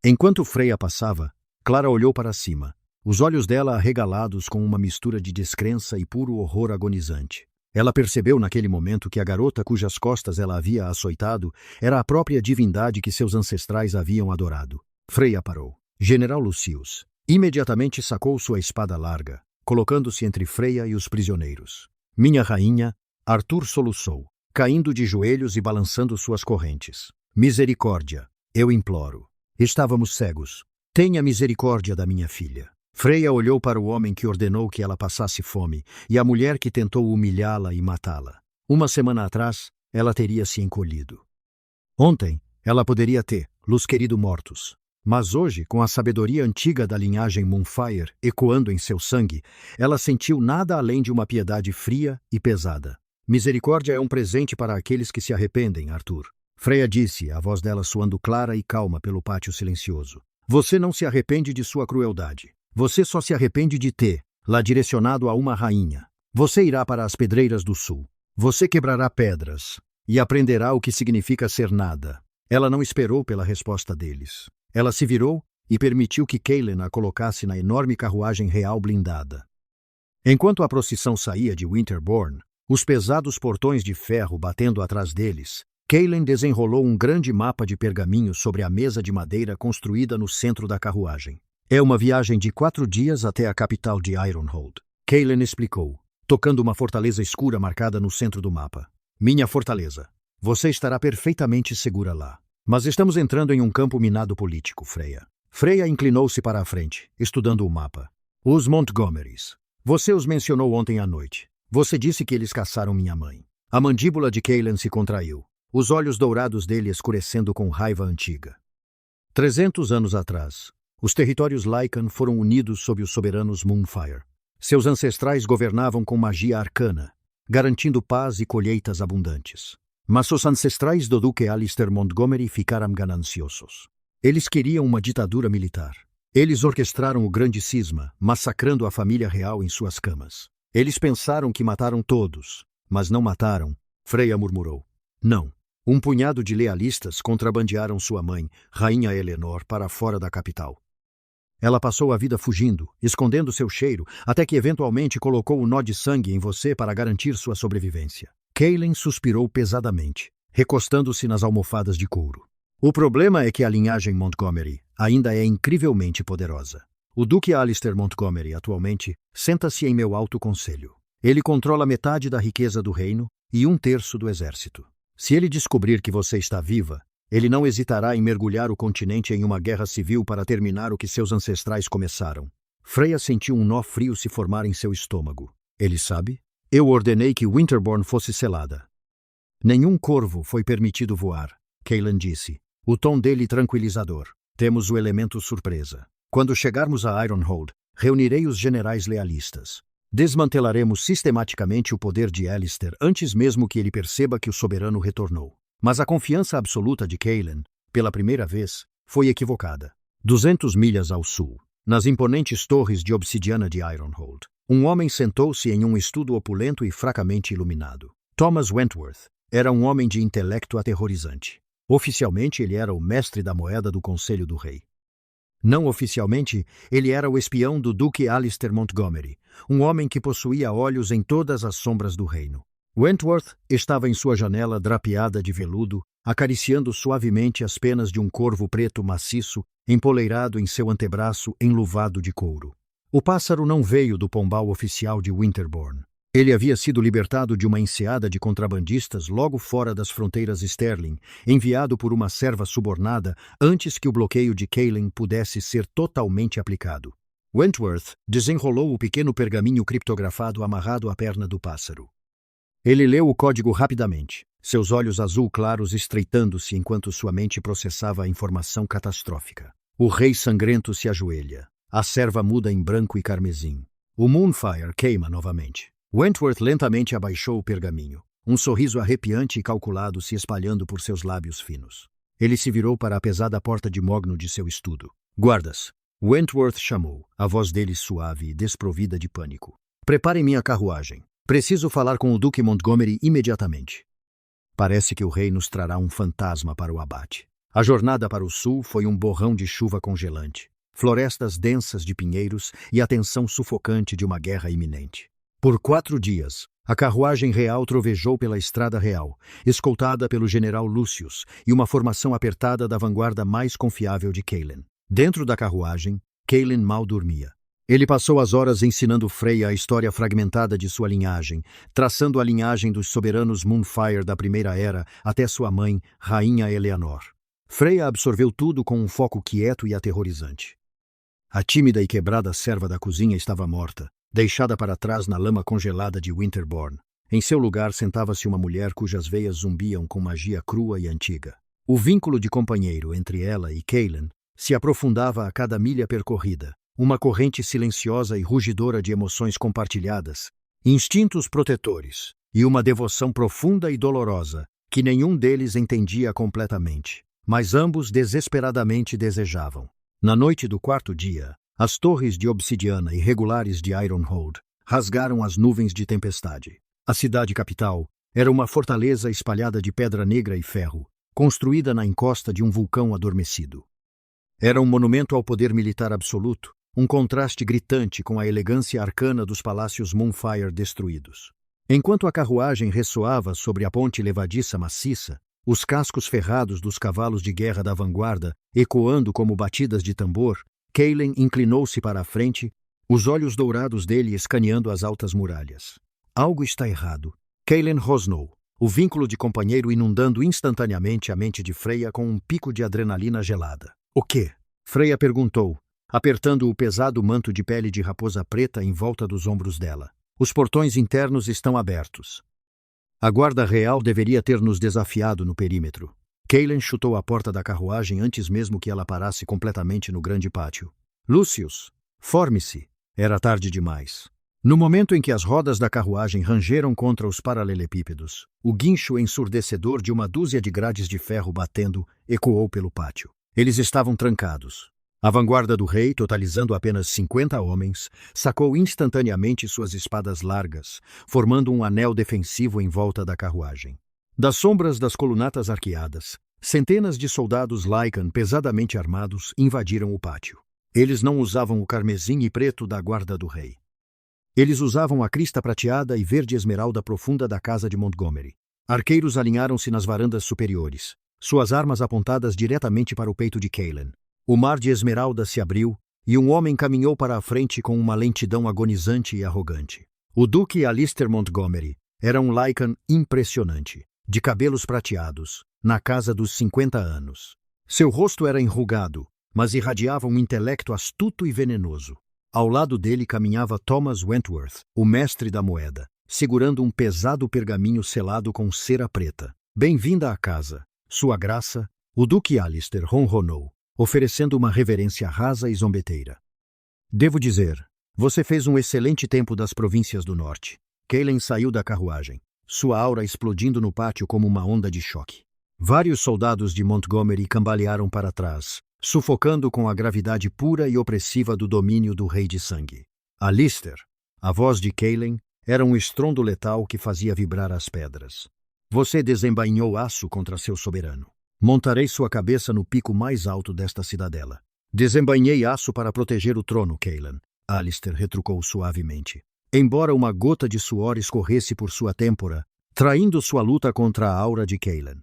Enquanto Freya passava, Clara olhou para cima, os olhos dela arregalados com uma mistura de descrença e puro horror agonizante. Ela percebeu naquele momento que a garota cujas costas ela havia açoitado era a própria divindade que seus ancestrais haviam adorado. Freya parou. General Lucius imediatamente sacou sua espada larga, colocando-se entre Freya e os prisioneiros. Minha rainha, Arthur soluçou, caindo de joelhos e balançando suas correntes. Misericórdia, eu imploro. Estávamos cegos. Tenha misericórdia da minha filha. Freya olhou para o homem que ordenou que ela passasse fome e a mulher que tentou humilhá-la e matá-la. 1 semana atrás, ela teria se encolhido. Ontem, ela poderia ter, luz querido mortos. Mas hoje, com a sabedoria antiga da linhagem Moonfire ecoando em seu sangue, ela sentiu nada além de uma piedade fria e pesada. Misericórdia é um presente para aqueles que se arrependem, Arthur. Freya disse, a voz dela soando clara e calma pelo pátio silencioso. Você não se arrepende de sua crueldade. Você só se arrepende de ter lá direcionado a uma rainha. Você irá para as Pedreiras do Sul. Você quebrará pedras e aprenderá o que significa ser nada. Ela não esperou pela resposta deles. Ela se virou e permitiu que Kaelin a colocasse na enorme carruagem real blindada. Enquanto a procissão saía de Winterborn, os pesados portões de ferro batendo atrás deles, Kaelin desenrolou um grande mapa de pergaminho sobre a mesa de madeira construída no centro da carruagem. É uma viagem de 4 dias até a capital de Ironhold. Kaelin explicou, tocando uma fortaleza escura marcada no centro do mapa. Minha fortaleza. Você estará perfeitamente segura lá. Mas estamos entrando em um campo minado político, Freya. Freya inclinou-se para a frente, estudando o mapa. Os Montgomerys. Você os mencionou ontem à noite. Você disse que eles caçaram minha mãe. A mandíbula de Kaelin se contraiu, os olhos dourados dele escurecendo com raiva antiga. 300 anos atrás, os territórios Lycan foram unidos sob os soberanos Moonfire. Seus ancestrais governavam com magia arcana, garantindo paz e colheitas abundantes. Mas os ancestrais do Duque Alistair Montgomery ficaram gananciosos. Eles queriam uma ditadura militar. Eles orquestraram o grande cisma, massacrando a família real em suas camas. Eles pensaram que mataram todos, mas não mataram, Freya murmurou. Não. Um punhado de lealistas contrabandearam sua mãe, Rainha Eleanor, para fora da capital. Ela passou a vida fugindo, escondendo seu cheiro, até que eventualmente colocou o nó de sangue em você para garantir sua sobrevivência. Kaelin suspirou pesadamente, recostando-se nas almofadas de couro. O problema é que a linhagem Montgomery ainda é incrivelmente poderosa. O Duque Alistair Montgomery, atualmente, senta-se em meu alto conselho. Ele controla metade da riqueza do reino e 1/3 do exército. Se ele descobrir que você está viva, ele não hesitará em mergulhar o continente em uma guerra civil para terminar o que seus ancestrais começaram. Freya sentiu um nó frio se formar em seu estômago. Ele sabe? Eu ordenei que Winterborn fosse selada. Nenhum corvo foi permitido voar, Kaelin disse, o tom dele tranquilizador. Temos o elemento surpresa. Quando chegarmos a Ironhold, reunirei os generais lealistas. Desmantelaremos sistematicamente o poder de Alistair antes mesmo que ele perceba que o soberano retornou. Mas a confiança absoluta de Kaelin, pela primeira vez, foi equivocada. 200 milhas ao sul, nas imponentes torres de obsidiana de Ironhold, um homem sentou-se em um estudo opulento e fracamente iluminado. Thomas Wentworth era um homem de intelecto aterrorizante. Oficialmente, ele era o mestre da moeda do Conselho do Rei. Não oficialmente, ele era o espião do Duque Alistair Montgomery, um homem que possuía olhos em todas as sombras do reino. Wentworth estava em sua janela drapeada de veludo, acariciando suavemente as penas de um corvo preto maciço, empoleirado em seu antebraço enluvado de couro. O pássaro não veio do pombal oficial de Winterborn. Ele havia sido libertado de uma enseada de contrabandistas logo fora das fronteiras Sterling, enviado por uma serva subornada antes que o bloqueio de Kaelin pudesse ser totalmente aplicado. Wentworth desenrolou o pequeno pergaminho criptografado amarrado à perna do pássaro. Ele leu o código rapidamente, seus olhos azul claros estreitando-se enquanto sua mente processava a informação catastrófica. O rei sangrento se ajoelha. A serva muda em branco e carmesim. O Moonfire queima novamente. Wentworth lentamente abaixou o pergaminho, um sorriso arrepiante e calculado se espalhando por seus lábios finos. Ele se virou para a pesada porta de mogno de seu estudo. Guardas! Wentworth chamou, a voz dele suave e desprovida de pânico. Preparem minha carruagem. Preciso falar com o Duque Montgomery imediatamente. Parece que o rei nos trará um fantasma para o abate. A jornada para o sul foi um borrão de chuva congelante, florestas densas de pinheiros e a tensão sufocante de uma guerra iminente. Por 4 dias, a carruagem real trovejou pela estrada real, escoltada pelo general Lucius e uma formação apertada da vanguarda mais confiável de Kaelin. Dentro da carruagem, Kaelin mal dormia. Ele passou as horas ensinando Freya a história fragmentada de sua linhagem, traçando a linhagem dos soberanos Moonfire da Primeira Era até sua mãe, Rainha Eleanor. Freya absorveu tudo com um foco quieto e aterrorizante. A tímida e quebrada serva da cozinha estava morta, deixada para trás na lama congelada de Winterborn. Em seu lugar sentava-se uma mulher cujas veias zumbiam com magia crua e antiga. O vínculo de companheiro entre ela e Kaelin se aprofundava a cada milha percorrida, uma corrente silenciosa e rugidora de emoções compartilhadas, instintos protetores e uma devoção profunda e dolorosa que nenhum deles entendia completamente, mas ambos desesperadamente desejavam. Na noite do quarto dia, as torres de obsidiana irregulares de Ironhold rasgaram as nuvens de tempestade. A cidade capital era uma fortaleza espalhada de pedra negra e ferro, construída na encosta de um vulcão adormecido. Era um monumento ao poder militar absoluto, um contraste gritante com a elegância arcana dos palácios Moonfire destruídos. Enquanto a carruagem ressoava sobre a ponte levadiça maciça, os cascos ferrados dos cavalos de guerra da vanguarda ecoando como batidas de tambor, Kaelen inclinou-se para a frente, os olhos dourados dele escaneando as altas muralhas. Algo está errado. Kaelen rosnou, o vínculo de companheiro inundando instantaneamente a mente de Freya com um pico de adrenalina gelada. O quê? Freya perguntou, apertando o pesado manto de pele de raposa preta em volta dos ombros dela. Os portões internos estão abertos. A guarda real deveria ter nos desafiado no perímetro. Kaelen chutou a porta da carruagem antes mesmo que ela parasse completamente no grande pátio. Lucius, forme-se. Era tarde demais. No momento em que as rodas da carruagem rangeram contra os paralelepípedos, o guincho ensurdecedor de uma dúzia de grades de ferro batendo ecoou pelo pátio. Eles estavam trancados. A vanguarda do rei, totalizando apenas 50 homens, sacou instantaneamente suas espadas largas, formando um anel defensivo em volta da carruagem. Das sombras das colunatas arqueadas, centenas de soldados Lycan pesadamente armados invadiram o pátio. Eles não usavam o carmesim e preto da guarda do rei. Eles usavam a crista prateada e verde esmeralda profunda da casa de Montgomery. Arqueiros alinharam-se nas varandas superiores, suas armas apontadas diretamente para o peito de Kaelen. O mar de esmeralda se abriu, e um homem caminhou para a frente com uma lentidão agonizante e arrogante. O duque Alistair Montgomery era um Lycan impressionante, de cabelos prateados, na casa dos 50 anos. Seu rosto era enrugado, mas irradiava um intelecto astuto e venenoso. Ao lado dele caminhava Thomas Wentworth, o mestre da moeda, segurando um pesado pergaminho selado com cera preta. Bem-vinda à casa, Sua Graça, o duque Alistair ronronou, oferecendo uma reverência rasa e zombeteira. Devo dizer, você fez um excelente tempo das províncias do norte. Kaelen saiu da carruagem, sua aura explodindo no pátio como uma onda de choque. Vários soldados de Montgomery cambalearam para trás, sufocando com a gravidade pura e opressiva do domínio do Rei de Sangue. Alistair, a voz de Kaelen, era um estrondo letal que fazia vibrar as pedras. Você desembainhou aço contra seu soberano. Montarei sua cabeça no pico mais alto desta cidadela. Desembainhei aço para proteger o trono, Kaelen. Alistair retrucou suavemente. Embora uma gota de suor escorresse por sua têmpora, traindo sua luta contra a aura de Kaelen.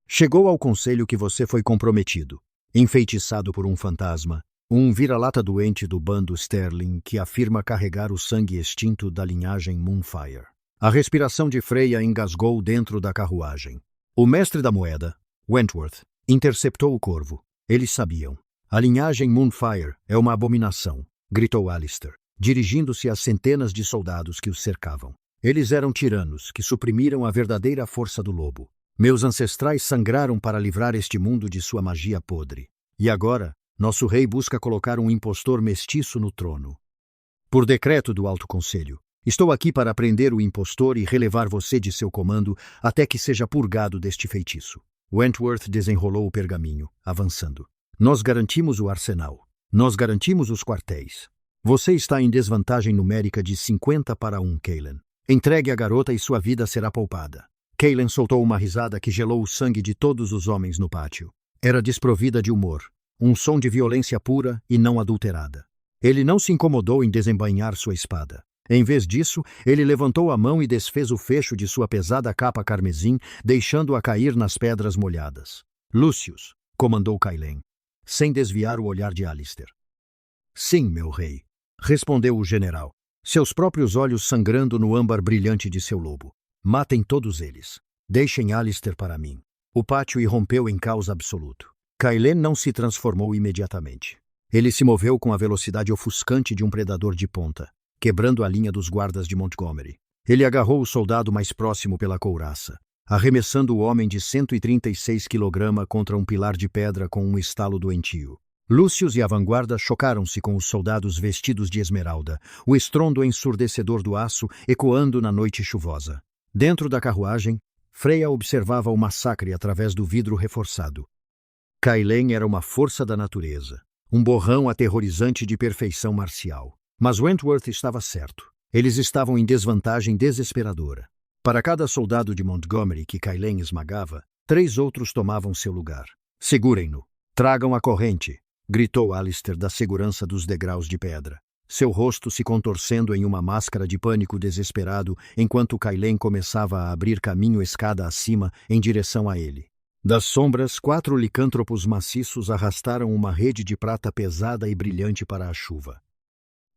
Chegou ao conselho que você foi comprometido, enfeitiçado por um fantasma, um vira-lata doente do bando Sterling que afirma carregar o sangue extinto da linhagem Moonfire. A respiração de Freya engasgou dentro da carruagem. O mestre da moeda, Wentworth, interceptou o corvo. Eles sabiam. A linhagem Moonfire é uma abominação, gritou Alistair, dirigindo-se às centenas de soldados que os cercavam. Eles eram tiranos que suprimiram a verdadeira força do lobo. Meus ancestrais sangraram para livrar este mundo de sua magia podre. E agora, nosso rei busca colocar um impostor mestiço no trono. Por decreto do Alto Conselho, estou aqui para prender o impostor e relevar você de seu comando até que seja purgado deste feitiço. Wentworth desenrolou o pergaminho, avançando. Nós garantimos o arsenal. Nós garantimos os quartéis. Você está em desvantagem numérica de 50-1, Kaelen. Entregue a garota e sua vida será poupada. Kaelen soltou uma risada que gelou o sangue de todos os homens no pátio. Era desprovida de humor, um som de violência pura e não adulterada. Ele não se incomodou em desembainhar sua espada. Em vez disso, ele levantou a mão e desfez o fecho de sua pesada capa carmesim, deixando-a cair nas pedras molhadas. Lucius, comandou Kaelen, sem desviar o olhar de Alistair. Sim, meu rei, respondeu o general, seus próprios olhos sangrando no âmbar brilhante de seu lobo. Matem todos eles. Deixem Alistair para mim. O pátio irrompeu em caos absoluto. Kaelen não se transformou imediatamente. Ele se moveu com a velocidade ofuscante de um predador de ponta, quebrando a linha dos guardas de Montgomery. Ele agarrou o soldado mais próximo pela couraça, arremessando o homem de 136 kg contra um pilar de pedra com um estalo doentio. Lucius e a vanguarda chocaram-se com os soldados vestidos de esmeralda, o estrondo ensurdecedor do aço ecoando na noite chuvosa. Dentro da carruagem, Freya observava o massacre através do vidro reforçado. Kailen era uma força da natureza, um borrão aterrorizante de perfeição marcial. Mas Wentworth estava certo. Eles estavam em desvantagem desesperadora. Para cada soldado de Montgomery que Kailen esmagava, 3 outros tomavam seu lugar. Segurem-no. Tragam a corrente, gritou Alistair da segurança dos degraus de pedra, seu rosto se contorcendo em uma máscara de pânico desesperado enquanto Kailen começava a abrir caminho escada acima em direção a ele. Das sombras, 4 licântropos maciços arrastaram uma rede de prata pesada e brilhante para a chuva.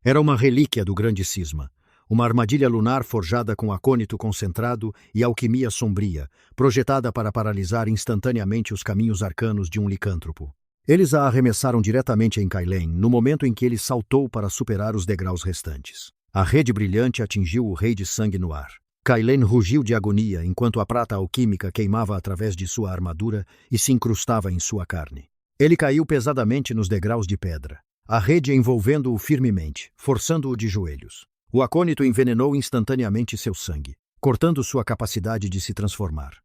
Era uma relíquia do grande cisma, uma armadilha lunar forjada com acônito concentrado e alquimia sombria, projetada para paralisar instantaneamente os caminhos arcanos de um licântropo. Eles a arremessaram diretamente em Kailen no momento em que ele saltou para superar os degraus restantes. A rede brilhante atingiu o Rei de Sangue no ar. Kailen rugiu de agonia enquanto a prata alquímica queimava através de sua armadura e se incrustava em sua carne. Ele caiu pesadamente nos degraus de pedra, a rede envolvendo-o firmemente, forçando-o de joelhos. O acônito envenenou instantaneamente seu sangue, cortando sua capacidade de se transformar.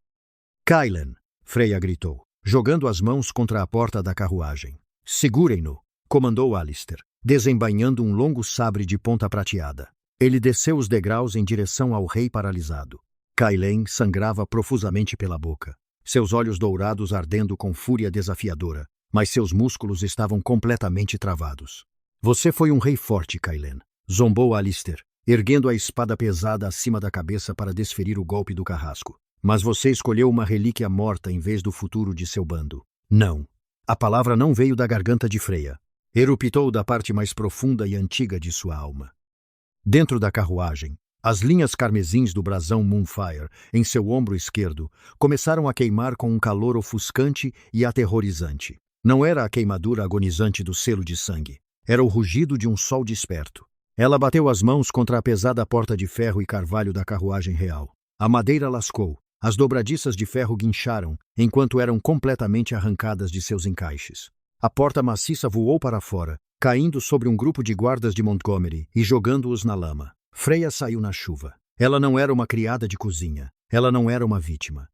Kailen! Freya gritou, jogando as mãos contra a porta da carruagem. Segurem-no! Comandou Alistair, desembainhando um longo sabre de ponta prateada. Ele desceu os degraus em direção ao rei paralisado. Kailen sangrava profusamente pela boca, seus olhos dourados ardendo com fúria desafiadora, mas seus músculos estavam completamente travados. Você foi um rei forte, Kailen, zombou Alistair, erguendo a espada pesada acima da cabeça para desferir o golpe do carrasco. Mas você escolheu uma relíquia morta em vez do futuro de seu bando. Não. A palavra não veio da garganta de Freya. Eruptou da parte mais profunda e antiga de sua alma. Dentro da carruagem, as linhas carmesins do brasão Moonfire, em seu ombro esquerdo, começaram a queimar com um calor ofuscante e aterrorizante. Não era a queimadura agonizante do selo de sangue. Era o rugido de um sol desperto. Ela bateu as mãos contra a pesada porta de ferro e carvalho da carruagem real. A madeira lascou. As dobradiças de ferro guincharam, enquanto eram completamente arrancadas de seus encaixes. A porta maciça voou para fora, caindo sobre um grupo de guardas de Montgomery e jogando-os na lama. Freya saiu na chuva. Ela não era uma criada de cozinha. Ela não era uma vítima.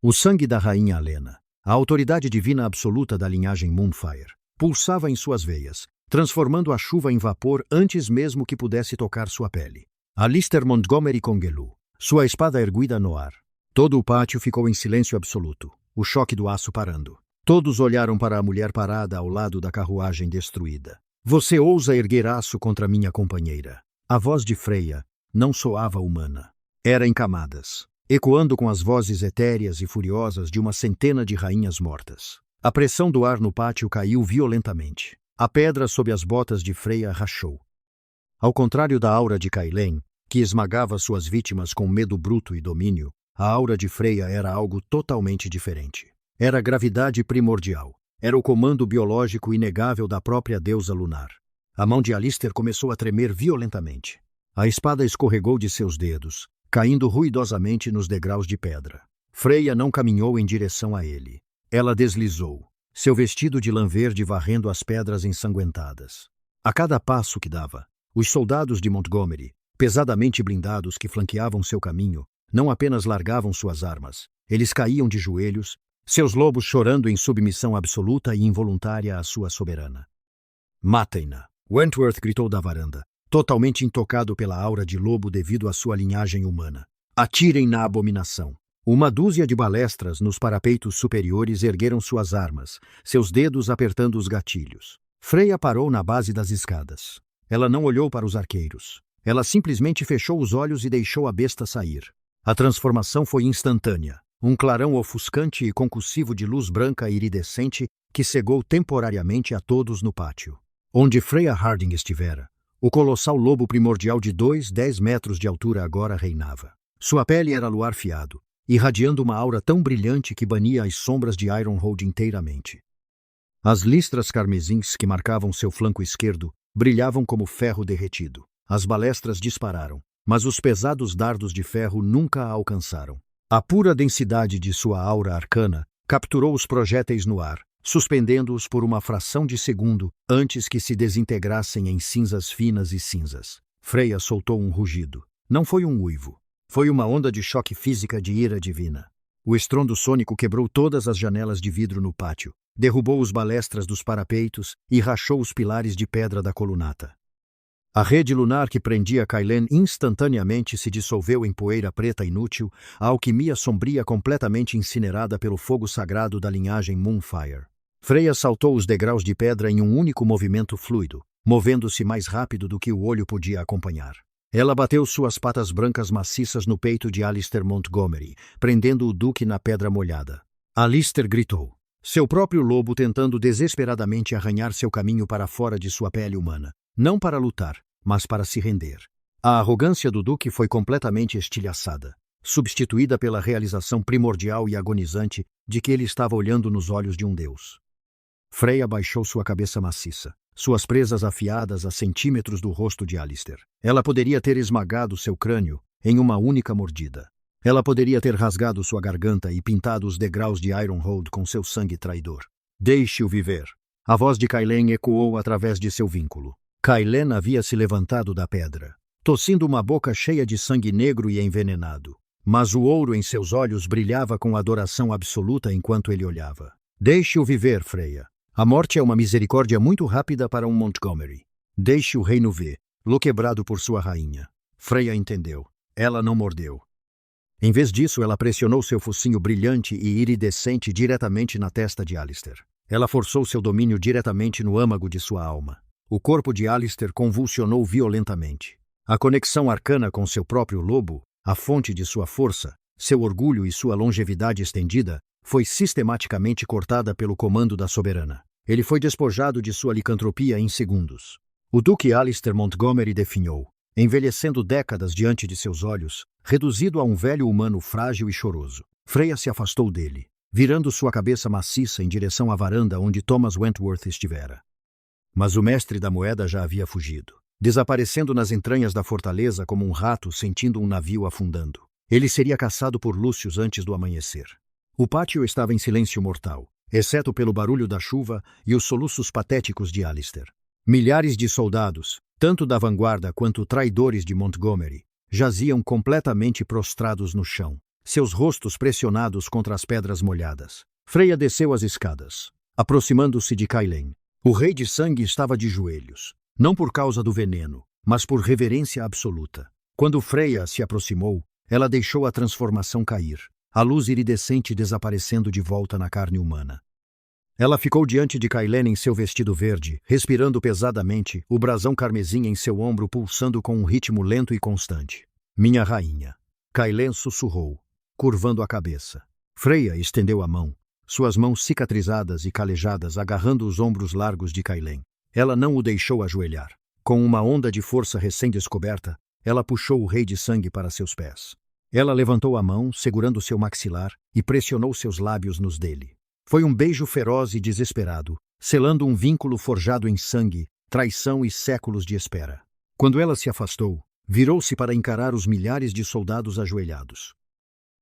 O sangue da rainha Alena, a autoridade divina absoluta da linhagem Moonfire, pulsava em suas veias, transformando a chuva em vapor antes mesmo que pudesse tocar sua pele. Alistair Montgomery Congelou, sua espada erguida no ar. Todo o pátio ficou em silêncio absoluto, o choque do aço parando. Todos olharam para a mulher parada ao lado da carruagem destruída. Você ousa erguer aço contra minha companheira. A voz de Freya não soava humana. Era em camadas, ecoando com as vozes etéreas e furiosas de uma centena de rainhas mortas. A pressão do ar no pátio caiu violentamente. A pedra sob as botas de Freya rachou. Ao contrário da aura de Kailen, que esmagava suas vítimas com medo bruto e domínio, a aura de Freya era algo totalmente diferente. Era gravidade primordial. Era o comando biológico inegável da própria deusa lunar. A mão de Alistair começou a tremer violentamente. A espada escorregou de seus dedos, caindo ruidosamente nos degraus de pedra. Freya não caminhou em direção a ele. Ela deslizou, seu vestido de lã verde varrendo as pedras ensanguentadas. A cada passo que dava, os soldados de Montgomery, pesadamente blindados que flanqueavam seu caminho, não apenas largavam suas armas, eles caíam de joelhos, seus lobos chorando em submissão absoluta e involuntária à sua soberana. Matem-na! Wentworth gritou da varanda, totalmente intocado pela aura de lobo devido à sua linhagem humana. Atirem na abominação! Uma dúzia de balestras nos parapeitos superiores ergueram suas armas, seus dedos apertando os gatilhos. Freya parou na base das escadas. Ela não olhou para os arqueiros. Ela simplesmente fechou os olhos e deixou a besta sair. A transformação foi instantânea. Um clarão ofuscante e concussivo de luz branca iridescente que cegou temporariamente a todos no pátio. Onde Freya Harding estivera, o colossal lobo primordial de 10 metros de altura agora reinava. Sua pele era luar fiado, irradiando uma aura tão brilhante que bania as sombras de Ironhold inteiramente. As listras carmesins que marcavam seu flanco esquerdo brilhavam como ferro derretido. As balestras dispararam, mas os pesados dardos de ferro nunca a alcançaram. A pura densidade de sua aura arcana capturou os projéteis no ar, suspendendo-os por uma fração de segundo antes que se desintegrassem em cinzas finas e cinzas. Freya soltou um rugido. Não foi um uivo. Foi uma onda de choque física de ira divina. O estrondo sônico quebrou todas as janelas de vidro no pátio, derrubou os balestras dos parapeitos e rachou os pilares de pedra da colunata. A rede lunar que prendia Kailen instantaneamente se dissolveu em poeira preta inútil, a alquimia sombria completamente incinerada pelo fogo sagrado da linhagem Moonfire. Freya saltou os degraus de pedra em um único movimento fluido, movendo-se mais rápido do que o olho podia acompanhar. Ela bateu suas patas brancas maciças no peito de Alistair Montgomery, prendendo o duque na pedra molhada. Alistair gritou, seu próprio lobo tentando desesperadamente arranhar seu caminho para fora de sua pele humana, não para lutar, mas para se render. A arrogância do duque foi completamente estilhaçada, substituída pela realização primordial e agonizante de que ele estava olhando nos olhos de um deus. Freya baixou sua cabeça maciça, suas presas afiadas a centímetros do rosto de Alistair. Ela poderia ter esmagado seu crânio em uma única mordida. Ela poderia ter rasgado sua garganta e pintado os degraus de Ironhold com seu sangue traidor. Deixe-o viver. A voz de Kailen ecoou através de seu vínculo. Kailen havia se levantado da pedra, tossindo uma boca cheia de sangue negro e envenenado. Mas o ouro em seus olhos brilhava com adoração absoluta enquanto ele olhava. Deixe-o viver, Freya. A morte é uma misericórdia muito rápida para um Montgomery. Deixe o reino ver-lo quebrado por sua rainha. Freya entendeu. Ela não mordeu. Em vez disso, ela pressionou seu focinho brilhante e iridescente diretamente na testa de Alistair. Ela forçou seu domínio diretamente no âmago de sua alma. O corpo de Alistair convulsionou violentamente. A conexão arcana com seu próprio lobo, a fonte de sua força, seu orgulho e sua longevidade estendida, foi sistematicamente cortada pelo comando da soberana. Ele foi despojado de sua licantropia em segundos. O duque Alistair Montgomery definhou, envelhecendo décadas diante de seus olhos, reduzido a um velho humano frágil e choroso. Freya se afastou dele, virando sua cabeça maciça em direção à varanda onde Thomas Wentworth estivera. Mas o mestre da moeda já havia fugido, desaparecendo nas entranhas da fortaleza como um rato sentindo um navio afundando. Ele seria caçado por Lúcius antes do amanhecer. O pátio estava em silêncio mortal, exceto pelo barulho da chuva e os soluços patéticos de Alistair. Milhares de soldados, tanto da vanguarda quanto traidores de Montgomery, jaziam completamente prostrados no chão, seus rostos pressionados contra as pedras molhadas. Freya desceu as escadas, aproximando-se de Kailen. O rei de sangue estava de joelhos, não por causa do veneno, mas por reverência absoluta. Quando Freya se aproximou, ela deixou a transformação cair, a luz iridescente desaparecendo de volta na carne humana. Ela ficou diante de Kailen em seu vestido verde, respirando pesadamente, o brasão carmesim em seu ombro pulsando com um ritmo lento e constante. Minha rainha. Kailen sussurrou, curvando a cabeça. Freya estendeu a mão, suas mãos cicatrizadas e calejadas agarrando os ombros largos de Kailen. Ela não o deixou ajoelhar. Com uma onda de força recém-descoberta, ela puxou o rei de sangue para seus pés. Ela levantou a mão, segurando seu maxilar, e pressionou seus lábios nos dele. Foi um beijo feroz e desesperado, selando um vínculo forjado em sangue, traição e séculos de espera. Quando ela se afastou, virou-se para encarar os milhares de soldados ajoelhados.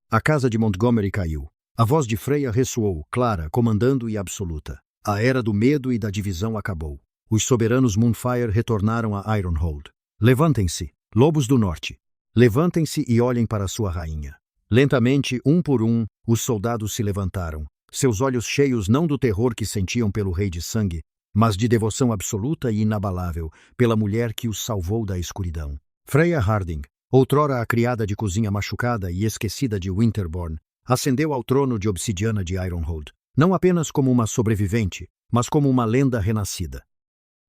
A casa de Montgomery caiu. A voz de Freya ressoou, clara, comandando e absoluta. A era do medo e da divisão acabou. Os soberanos Moonfire retornaram a Ironhold. Levantem-se, lobos do norte. Levantem-se e olhem para sua rainha. Lentamente, um por um, os soldados se levantaram, seus olhos cheios não do terror que sentiam pelo rei de sangue, mas de devoção absoluta e inabalável pela mulher que os salvou da escuridão. Freya Harding, outrora a criada de cozinha machucada e esquecida de Winterborn, ascendeu ao trono de obsidiana de Ironhold, não apenas como uma sobrevivente, mas como uma lenda renascida.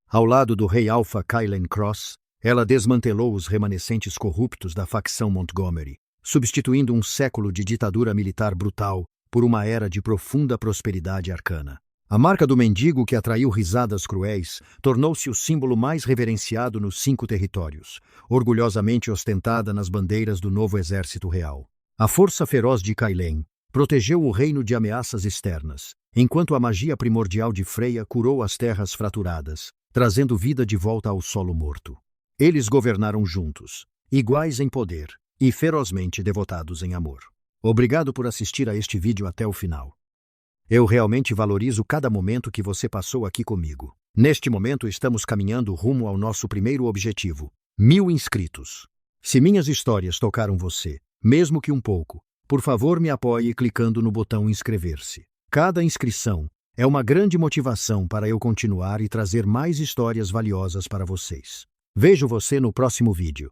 Ao lado do rei Alpha Kailen Cross, ela desmantelou os remanescentes corruptos da facção Montgomery, substituindo um século de ditadura militar brutal por uma era de profunda prosperidade arcana. A marca do mendigo que atraiu risadas cruéis tornou-se o símbolo mais reverenciado nos 5 territórios, orgulhosamente ostentada nas bandeiras do novo exército real. A força feroz de Kailen protegeu o reino de ameaças externas, enquanto a magia primordial de Freya curou as terras fraturadas, trazendo vida de volta ao solo morto. Eles governaram juntos, iguais em poder e ferozmente devotados em amor. Obrigado por assistir a este vídeo até o final. Eu realmente valorizo cada momento que você passou aqui comigo. Neste momento estamos caminhando rumo ao nosso primeiro objetivo, 1000 inscritos. Se minhas histórias tocaram você, mesmo que um pouco, por favor me apoie clicando no botão inscrever-se. Cada inscrição é uma grande motivação para eu continuar e trazer mais histórias valiosas para vocês. Vejo você no próximo vídeo.